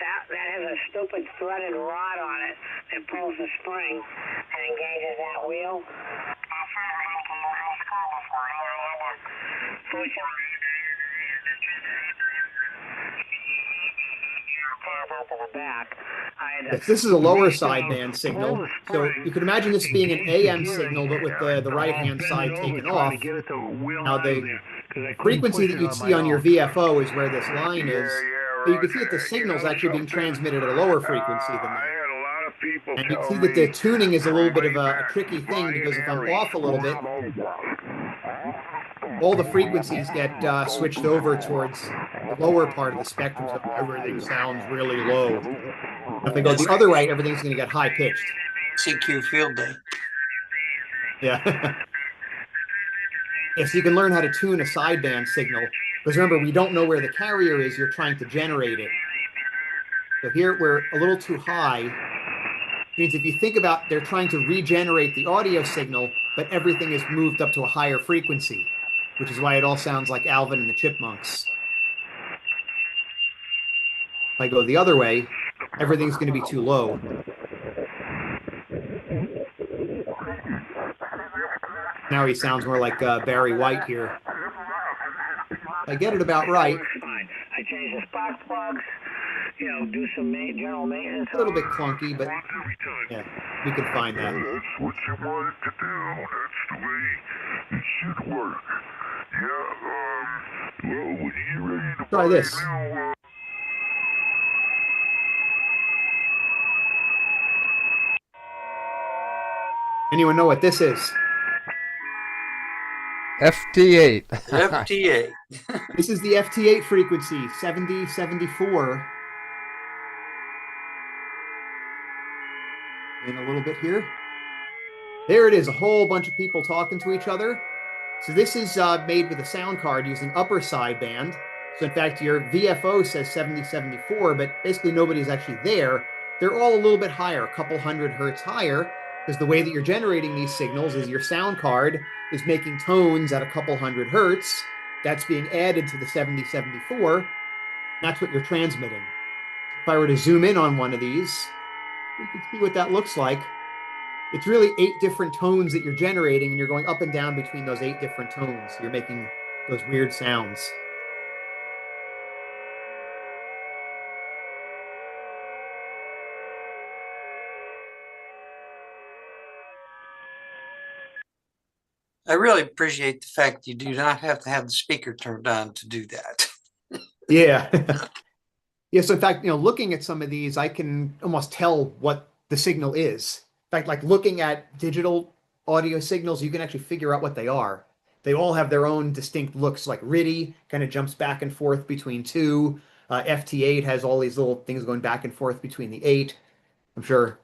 that has a stupid threaded rod on it that pulls the spring and engages that wheel. I've never had to high school before. I had to push it. Pass out to the back. Yes, this is a lower sideband signal. So you can imagine this being an AM signal, but with the right-hand side taken off. Now the frequency that you'd see on your VFO is where this line is. So you can see that the signal is actually being transmitted at a lower frequency than that. And you can see that the tuning is a little bit of a tricky thing because if I'm off a little bit, all the frequencies get switched over towards the lower part of the spectrum, so everything sounds really low. If I go the other way, everything's going to get high pitched. CQ field day. Yeah. Yes, you can learn how to tune a sideband signal. Because remember, we don't know where the carrier is. You're trying to generate it. So here we're a little too high. It means if you think about, they're trying to regenerate the audio signal, but everything is moved up to a higher frequency, which is why it all sounds like Alvin and the Chipmunks. If I go the other way, everything's going to be too low. Now he sounds more like Barry White here. I get it about right. I change the spark plugs, do some general maintenance. A little bit clunky, but yeah, we can find that. That's what you wanted to do. That's the way it should work. Yeah, well, when you're ready to Try this. Anyone know what this is? FT8. FT8. This is the FT8 frequency, 7074. In a little bit here. There it is, a whole bunch of people talking to each other. So this is made with a sound card using upper sideband. So in fact, your VFO says 7074, but basically nobody's actually there. They're all a little bit higher, a couple hundred hertz higher, because the way that you're generating these signals is your sound card is making tones at a couple hundred hertz. That's being added to the 7074. That's what you're transmitting. If I were to zoom in on one of these, you can see what that looks like. It's really 8 different tones that you're generating, and you're going up and down between those 8 different tones. You're making those weird sounds. I really appreciate the fact you do not have to have the speaker turned on to do that. Yeah. Yeah, so in fact, looking at some of these, I can almost tell what the signal is. In fact, like looking at digital audio signals, you can actually figure out what they are. They all have their own distinct looks, like RTTY kind of jumps back and forth between two. FT8 has all these little things going back and forth between the 8. I'm sure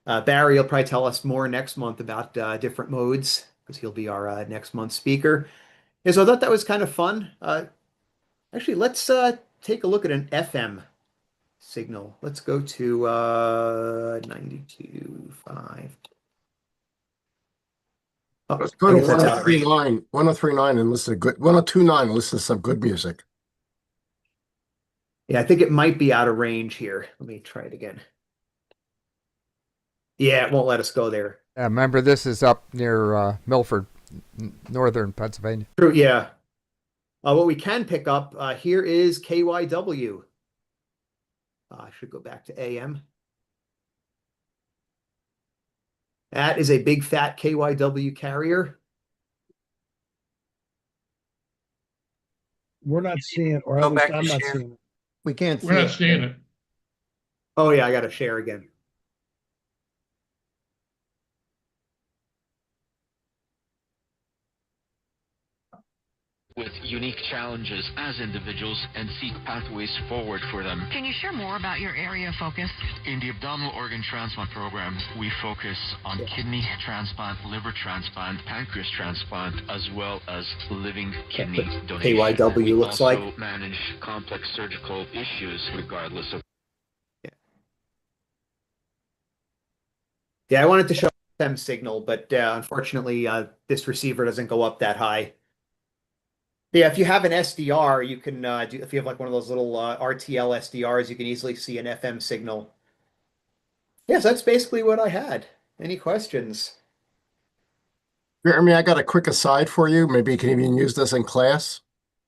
Barry will probably tell us more next month about different modes because he'll be our next month's speaker. Yeah, so I thought that was kind of fun. Actually, let's take a look at an FM signal. Let's go to 92.5. Oh, Let's go I to guess that's out of range. 1039 and listen to good 1029 and listen to some good music. Yeah, I think it might be out of range here. Let me try it again. Yeah, it won't let us go there. Remember, this is up near Milford, northern Pennsylvania. True, yeah. What we can pick up here is KYW. I should go back to AM. That is a big fat KYW carrier. We're not seeing it, or Go at least back to I'm not share. seeing it. We can't see We're not it. seeing it. Oh yeah, I got to share again. With unique challenges as individuals and seek pathways forward for them. Can you share more about your area of focus? In the abdominal organ transplant program, we focus on kidney transplant, liver transplant, pancreas transplant, as well as living kidney donation. KYW we looks also like. manage complex surgical issues regardless of. Yeah, I wanted to show FM signal, but unfortunately, this receiver doesn't go up that high. Yeah, if you have an SDR, you can do. If you have like one of those little RTL SDRs, you can easily see an FM signal. Yes, that's basically what I had. Any questions? Jeremy, I got a quick aside for you. Maybe you can even use this in class.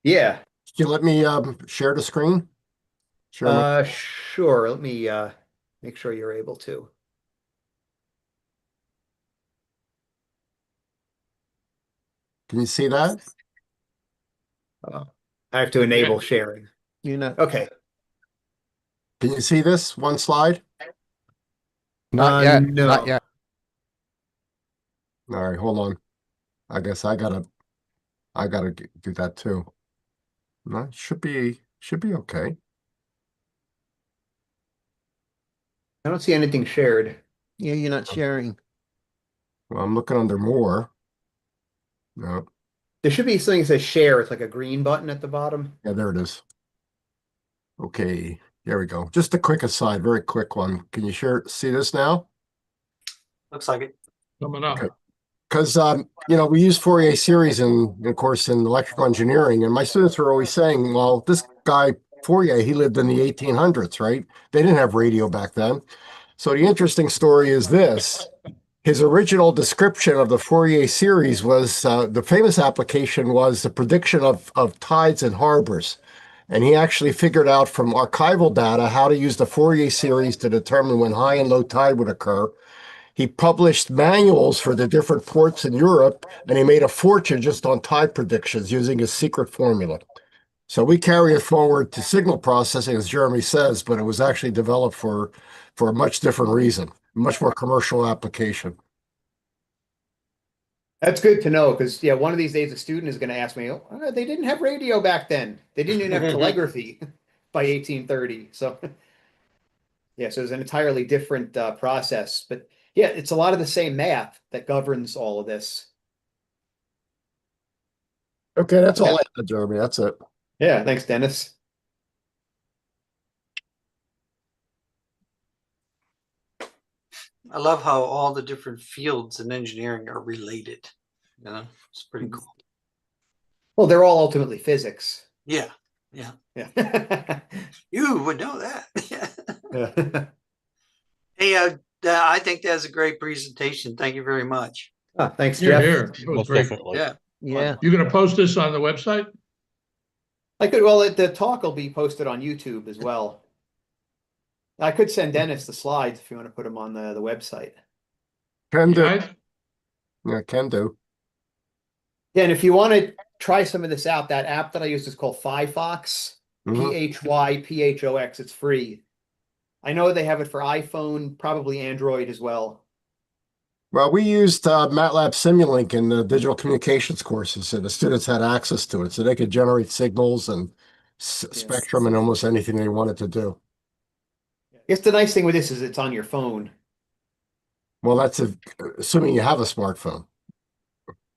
Yeah. Can you let me share the screen? Share Sure. Let me make sure you're able to. Can you see that? I have to enable sharing. You know. Okay. Can you see this one slide? Not yet. No. Not yet. All right, hold on. I guess I gotta do that too. No, it should be okay. I don't see anything shared. Yeah, you're not sharing. Well, I'm looking under more. No. There should be something that says share. It's like a green button at the bottom. Yeah, there it is. Okay, there we go. Just a quick aside, very quick one. Can you see this now? Looks like it. Coming up. Okay. Because, we use Fourier series of course, in electrical engineering, and my students are always saying, well, this guy, Fourier, he lived in the 1800s, right? They didn't have radio back then. So the interesting story is this. His original description of the Fourier series was, the famous application was the prediction of tides in harbors. And he actually figured out from archival data how to use the Fourier series to determine when high and low tide would occur. He published manuals for the different ports in Europe, and he made a fortune just on tide predictions using his secret formula. So we carry it forward to signal processing, as Jeremy says, but it was actually developed for a much different reason, much more commercial application. That's good to know because, yeah, one of these days a student is going to ask me, oh, they didn't have radio back then. They didn't even have telegraphy by 1830. So, yeah, so it's an entirely different process. But, yeah, it's a lot of the same math that governs all of this. Okay, that's all I had, Jeremy. That's it. Yeah, thanks, Dennis. I love how all the different fields in engineering are related. It's pretty cool. Well, they're all ultimately physics. Yeah. Yeah. You would know that. Yeah. Hey, I think that's a great presentation. Thank you very much. Thanks, You're Jeff. here. It was Most great. definitely. Yeah. Yeah. You're going to post this on the website? I could, well, the talk will be posted on YouTube as well. I could send Dennis the slides if you want to put them on the website. Can do. Guys? Yeah, can do. Yeah, and if you want to try some of this out, that app that I use is called Phyphox, Phyphox. It's free. I know they have it for iPhone, probably Android as well. Well, we used MATLAB Simulink in the digital communications courses, and the students had access to it, so they could generate signals and spectrum and almost anything they wanted to do. I guess the nice thing with this is it's on your phone. Well, that's assuming you have a smartphone.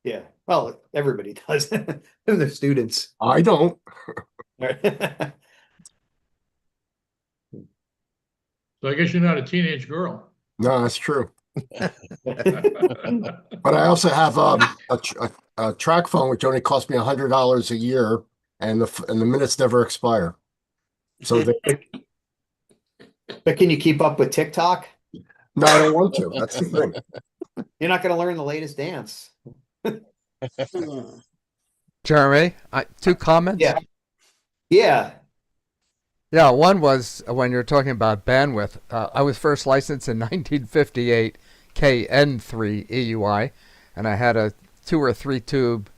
Yeah. Well, everybody does. And the students. I don't. So I guess you're not a teenage girl. No, that's true. But I also have a track phone, which only cost me $100 a year, and the minutes never expire. So But can you keep up with TikTok? No, I don't want to. That's the thing. You're not going to learn the latest dance. Jeremy, two comments. Yeah. Yeah, one was when you're talking about bandwidth. I was first licensed in 1958 KN3 EUI, and I had a 2 or 3 tube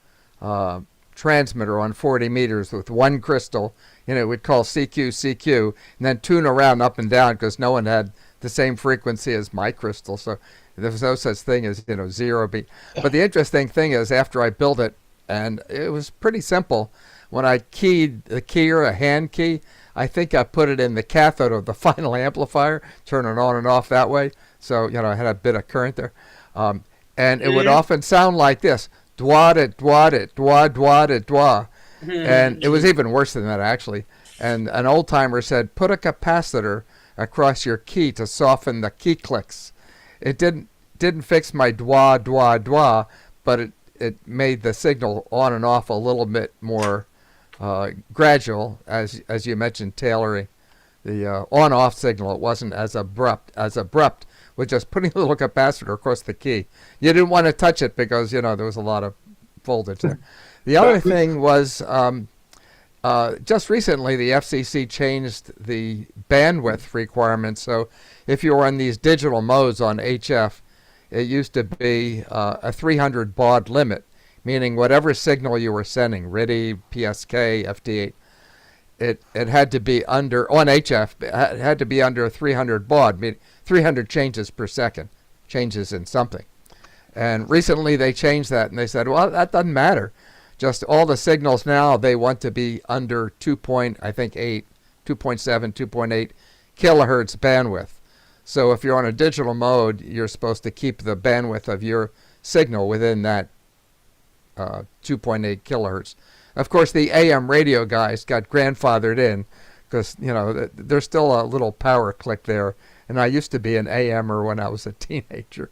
transmitter on 40 meters with one crystal. It would call CQ, CQ, and then tune around up and down because no one had the same frequency as my crystal. So there was no such thing as, 0 beat. But the interesting thing is after I built it, and it was pretty simple, when I keyed the keyer, a hand key, I think I put it in the cathode of the final amplifier, turn it on and off that way. So, I had a bit of current there. And it would often sound like this, dwa-dit, dwa-dit, dwa-dwa-dit, dwa. And it was even worse than that, actually. And an old-timer said, put a capacitor across your key to soften the key clicks. It didn't fix my dwa, dwa, dwa, but it made the signal on and off a little bit more gradual, as you mentioned, tailoring the on-off signal. It wasn't as abrupt with just putting a little capacitor across the key. You didn't want to touch it because there was a lot of voltage there. The other thing was just recently the FCC changed the bandwidth requirements. So if you were on these digital modes on HF, it used to be a 300 baud limit, meaning whatever signal you were sending, RTTY, PSK, FT8, it had to be under, on HF, it had to be under 300 baud, meaning 300 changes per second, changes in something. And recently they changed that and they said, well, that doesn't matter. Just all the signals now, they want to be under 2.7, 2.8 kilohertz bandwidth. So if you're on a digital mode, you're supposed to keep the bandwidth of your signal within that 2.8 kilohertz. Of course, the AM radio guys got grandfathered in because, there's still a little power click there. And I used to be an AMer when I was a teenager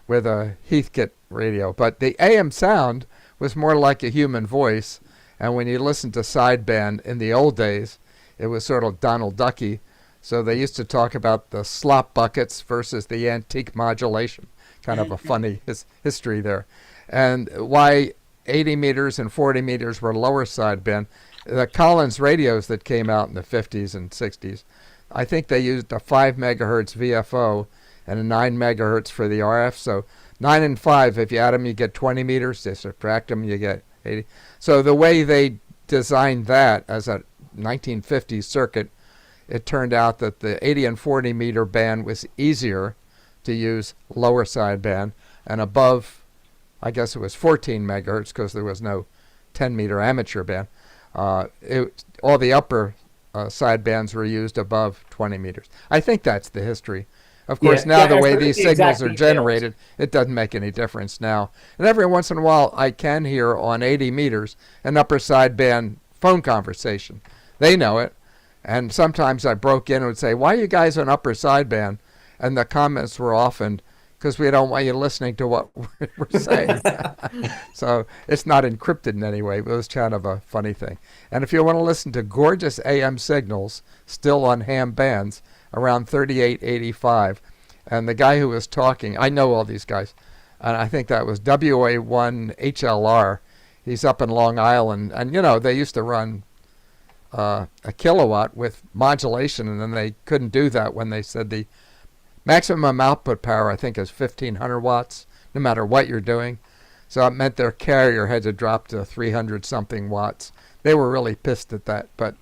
with a Heathkit radio. But the AM sound was more like a human voice. And when you listened to sideband in the old days, it was sort of Donald Ducky. So they used to talk about the slop buckets versus the antique modulation. Kind of a funny history there. And why 80 meters and 40 meters were lower sideband. The Collins radios that came out in the 50s and 60s, I think they used a 5 megahertz VFO and a 9 megahertz for the RF. So 9 and 5, if you add them, you get 20 meters. They subtract them, you get 80. So the way they designed that as a 1950s circuit, it turned out that the 80 and 40 meter band was easier to use lower sideband, and above, I guess it was 14 megahertz because there was no 10 meter amateur band. All the upper sidebands were used above 20 meters. I think that's the history. Of course, the way these signals are generated, it doesn't make any difference now. And every once in a while, I can hear on 80 meters an upper sideband phone conversation. They know it. And sometimes I broke in and would say, why are you guys on upper sideband? And the comments were often, because we don't want you listening to what we're saying. So it's not encrypted in any way. It was kind of a funny thing. And if you want to listen to gorgeous AM signals still on ham bands, around 3885, and the guy who was talking, I know all these guys, and I think that was WA1HLR. He's up in Long Island, and they used to run a kilowatt with modulation, and then they couldn't do that when they said the maximum output power, I think, is 1,500 watts, no matter what you're doing. So it meant their carrier had to drop to 300-something watts. They were really pissed at that, but,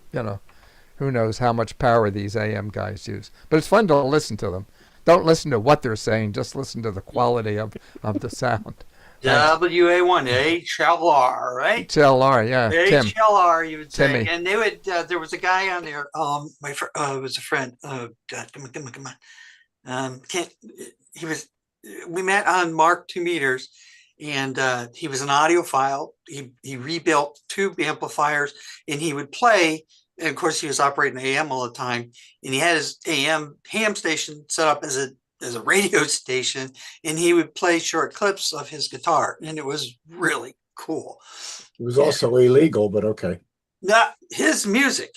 who knows how much power these AM guys use. But it's fun to listen to them. don't listen to what they're saying, just listen to the quality of the sound. Thanks. WA1, HLR, right? HLR, yeah. Tim. HLR, you would say. Timmy. And they would, there was a guy on there, it was a friend. Oh, God, come on. We met on MARC 2 meters, and he was an audiophile. He rebuilt tube amplifiers, and he would play. And of course, he was operating AM all the time, and he had his AM ham station set up as a radio station, and he would play short clips of his guitar, and it was really cool. It was also illegal, but okay. Not his music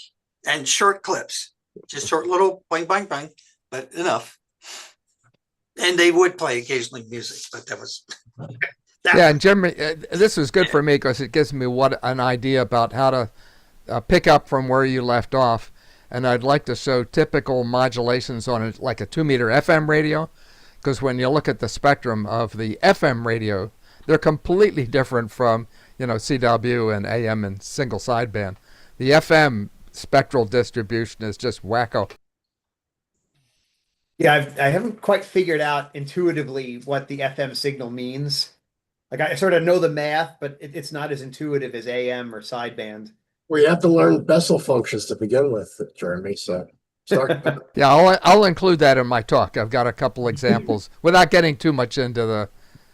and short clips, just short little bang, bang, bang, but enough. And they would play occasionally music, but that was. Yeah, and Jeremy, this was good for me because it gives me an idea about how to pick up from where you left off. And I'd like to show typical modulations on like a 2-meter FM radio, because when you look at the spectrum of the FM radio, they're completely different from, CW and AM and single sideband. The FM spectral distribution is just wacko. Yeah, I haven't quite figured out intuitively what the FM signal means. Like I sort of know the math, but it's not as intuitive as AM or sideband. We have to learn Bessel functions to begin with, Jeremy. So start. Yeah, I'll include that in my talk. I've got a couple examples without getting too much into the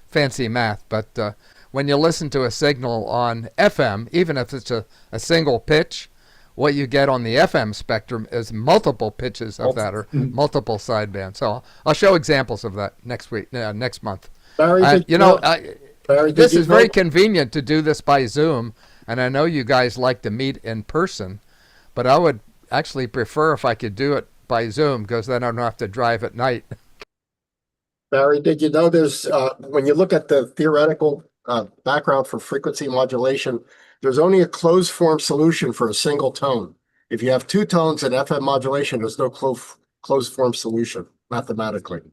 fancy math. But when you listen to a signal on FM, even if it's a single pitch, what you get on the FM spectrum is multiple pitches of that or multiple sidebands. So I'll show examples of that next month. Barry, this is very convenient to do this by Zoom. And I know you guys like to meet in person, but I would actually prefer if I could do it by Zoom, because then I don't have to drive at night. Barry, did you know there's, when you look at the theoretical background for frequency modulation, there's only a closed form solution for a single tone. If you have 2 tones in FM modulation, there's no closed form solution mathematically.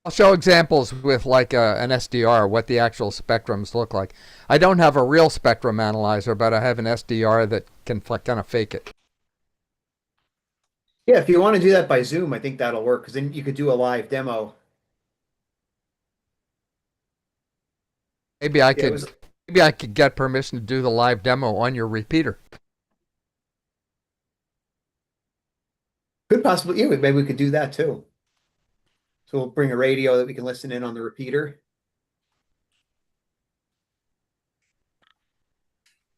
I'll show examples with like an SDR, what the actual spectrums look like. I don't have a real spectrum analyzer, but I have an SDR that can kind of fake it. Yeah, if you want to do that by Zoom, I think that'll work, because then you could do a live demo. Maybe I could get permission to do the live demo on your repeater. Could possibly, yeah, maybe we could do that too. So we'll bring a radio that we can listen in on the repeater.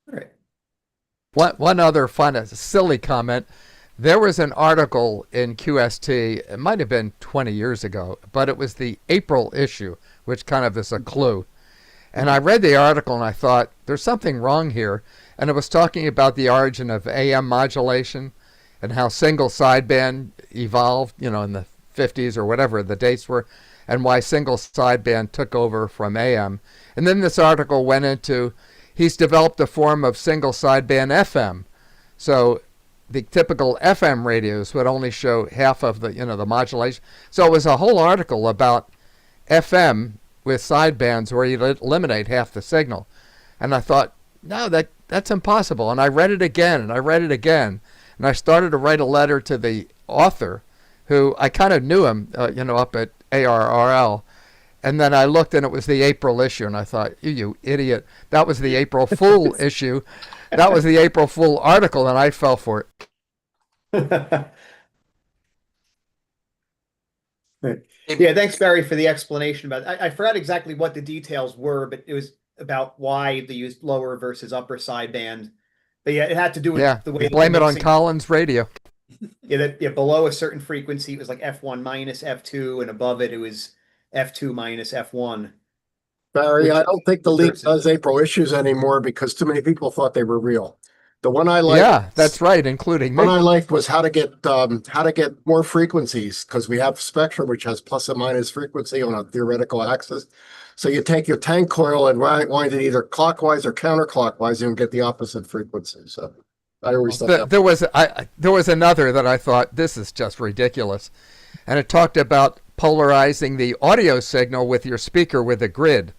All right. One other fun, silly comment. There was an article in QST, it might have been 20 years ago, but it was the April issue, which kind of is a clue. And I read the article and I thought, there's something wrong here. And it was talking about the origin of AM modulation and how single sideband evolved, in the 50s or whatever the dates were, and why single sideband took over from AM. And then this article went into, he's developed a form of single sideband FM. So the typical FM radios would only show half of the, the modulation. So it was a whole article about FM with sidebands where you eliminate half the signal. And I thought, no, that's impossible. And I read it again, and I read it again. And I started to write a letter to the author, who I kind of knew him, up at ARRL. And then I looked, and it was the April issue, and I thought, you idiot, that was the April Fool issue. That was the April Fool article, and I fell for it. Yeah, thanks, Barry, for the explanation about it. I forgot exactly what the details were, but it was about why they used lower versus upper sideband. But yeah, it had to do with the way. Blame it on Collins radio. Yeah, below a certain frequency, it was like F1 minus F2, and above it, it was F2 minus F1. Barry, I don't think the league does April issues anymore because too many people thought they were real. The one I liked, yeah, that's right, including me. One I liked was how to get more frequencies, because we have spectrum which has plus and minus frequency on a theoretical axis. So you take your tank coil and wind it either clockwise or counterclockwise, and get the opposite frequency. So I always thought there was another that I thought, this is just ridiculous, and it talked about polarizing the audio signal with your speaker with a grid,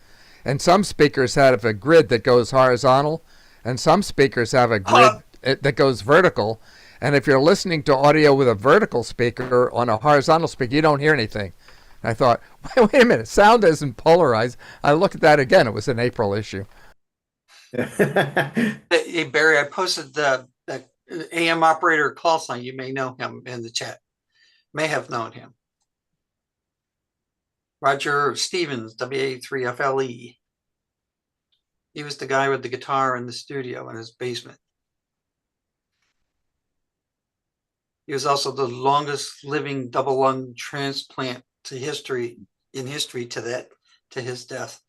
and some speakers have a grid that goes horizontal, and some speakers have a grid that goes vertical, And if you're listening to audio with a vertical speaker on a horizontal speaker, you don't hear anything. And I thought, wait a minute, sound isn't polarized. I looked at that again. It was an April issue. Hey, Barry, I posted the AM operator call sign. You may know him in the chat. May have known him. Roger Stevens, WA3FLE. He was the guy with the guitar in the studio in his basement. He was also the longest living double lung transplant in history to his death.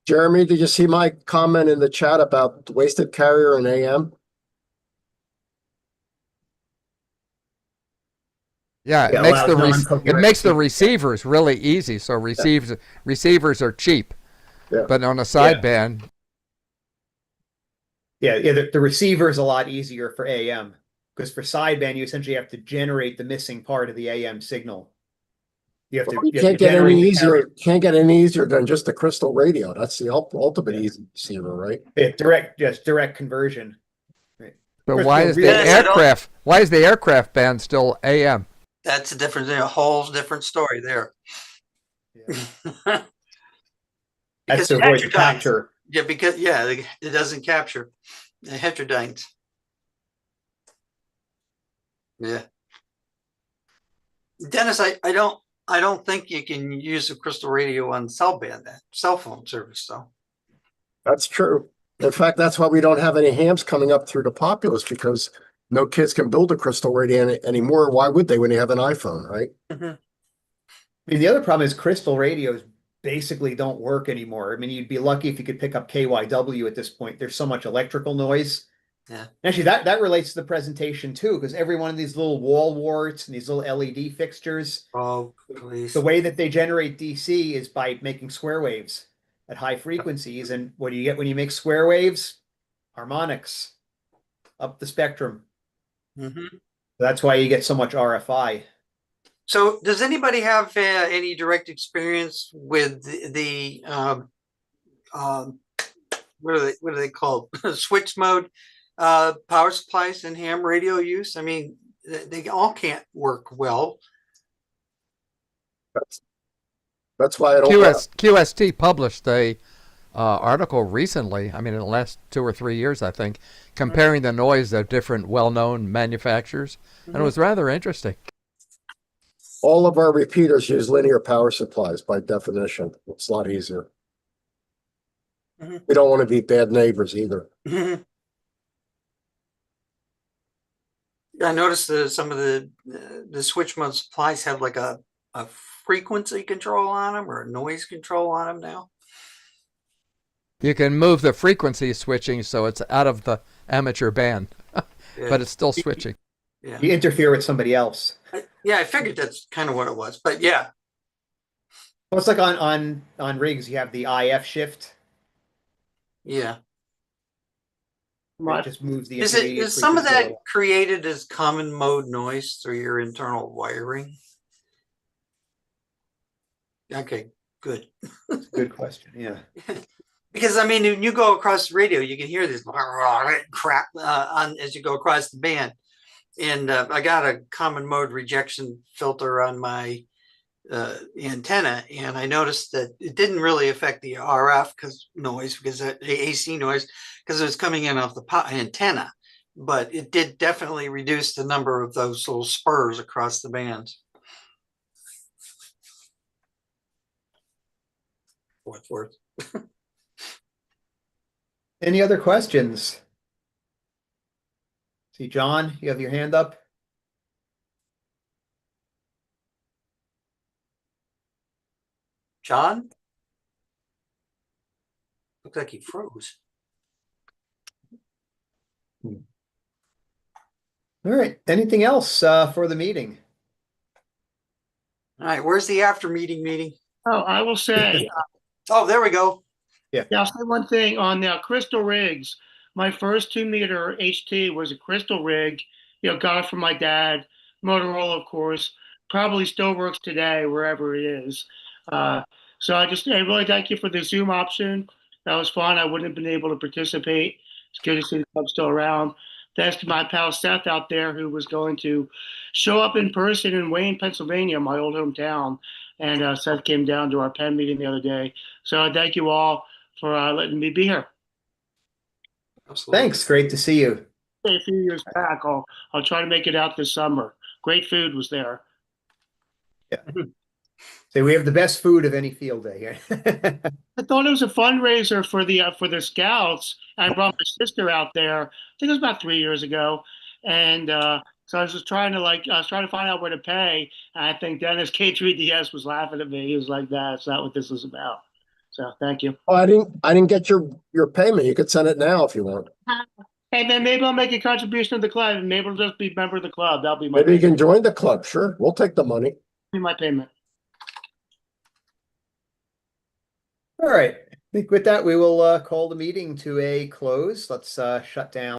Jeremy, did you see my comment in the chat about wasted carrier and AM? Yeah, it makes the receivers really easy. So receivers are cheap, but on a sideband. The receiver is a lot easier for AM because for sideband you essentially have to generate the missing part of the AM signal. You Can't get any easier than just a crystal radio. That's the ultimate easy receiver, right? Direct conversion. Right. But why is the aircraft band still AM? That's a whole different story there. Yeah. That's to avoid the capture. Yeah, because it doesn't capture the heterodynes. Yeah. Dennis, I don't think you can use a crystal radio on cell phone service though. That's true. In fact, that's why we don't have any hams coming up through the populace, because no kids can build a crystal radio anymore. Why would they when they have an iPhone, right? Mm-hmm. I mean, the other problem is crystal radios basically don't work anymore. I mean, you'd be lucky if you could pick up KYW at this point. There's so much electrical noise. Yeah. Actually, that relates to the presentation too, because every one of these little wall warts and these little LED fixtures, please. The way that they generate DC is by making square waves at high frequencies. And what do you get when you make square waves? Harmonics up the spectrum. Mm-hmm. That's why you get so much RFI. So does anybody have any direct experience with the what are they called? Switch mode power supplies and ham radio use? I mean, they all can't work well. That's why I don't. QST published a article recently. I mean, in the last 2 or 3 years, I think, comparing the noise of different well-known manufacturers, and it was rather interesting. All of our repeaters use linear power supplies by definition. It's a lot easier. Mm-hmm. We don't want to be bad neighbors either. Mm-hmm. I noticed that some of the switch mode supplies have like a frequency control on them or a noise control on them now. You can move the frequency switching so it's out of the amateur band, but it's still switching. Yeah. You interfere with somebody else. I figured that's kind of what it was, but yeah. Well, it's like on rigs, you have the IF shift. Yeah. It just moves the Is some of that created as common mode noise through your internal wiring? Okay, good. Good question. Yeah. Because I mean, when you go across the radio, you can hear this crap as you go across the band. And I got a common mode rejection filter on my antenna, and I noticed that it didn't really affect the RF noise, because the AC noise, because it was coming in off the antenna, but it did definitely reduce the number of those little spurs across the bands. What's worth? Any other questions? See, John, you have your hand up. John? Looks like he froze. All right. Anything else for the meeting? All right. Where's the after meeting? Oh, I will say. Oh, there we go. Yeah. I'll say one thing on the crystal rigs. My first 2-meter HT was a crystal rig. Got it from my dad. Motorola, of course. Probably still works today wherever it is. So I really thank you for the Zoom option. That was fun. I wouldn't have been able to participate. It's good to see the club still around. thanks to my pal Seth out there, who was going to show up in person in Wayne, Pennsylvania, my old hometown. And Seth came down to our Penn meeting the other day. So I thank you all for letting me be here. Absolutely. Thanks. Great to see you. A few years back, I'll try to make it out this summer. Great food was there. Yeah. So we have the best food of any field day here. I thought it was a fundraiser for the scouts. I brought my sister out there. I think it was about 3 years ago, and so I was just trying to find out where to pay. And I think Dennis K3DS was laughing at me. He was like, "That's not what this is about." So thank you. Oh, I didn't get your payment. You could send it now if you want. And then maybe I'll make a contribution to the club, and maybe I'll just be a member of the club. That'll be my Maybe you payment. can join the club. Sure, we'll take the money. Be my payment. All right. I think with that, we will call the meeting to a close. Let's shut down.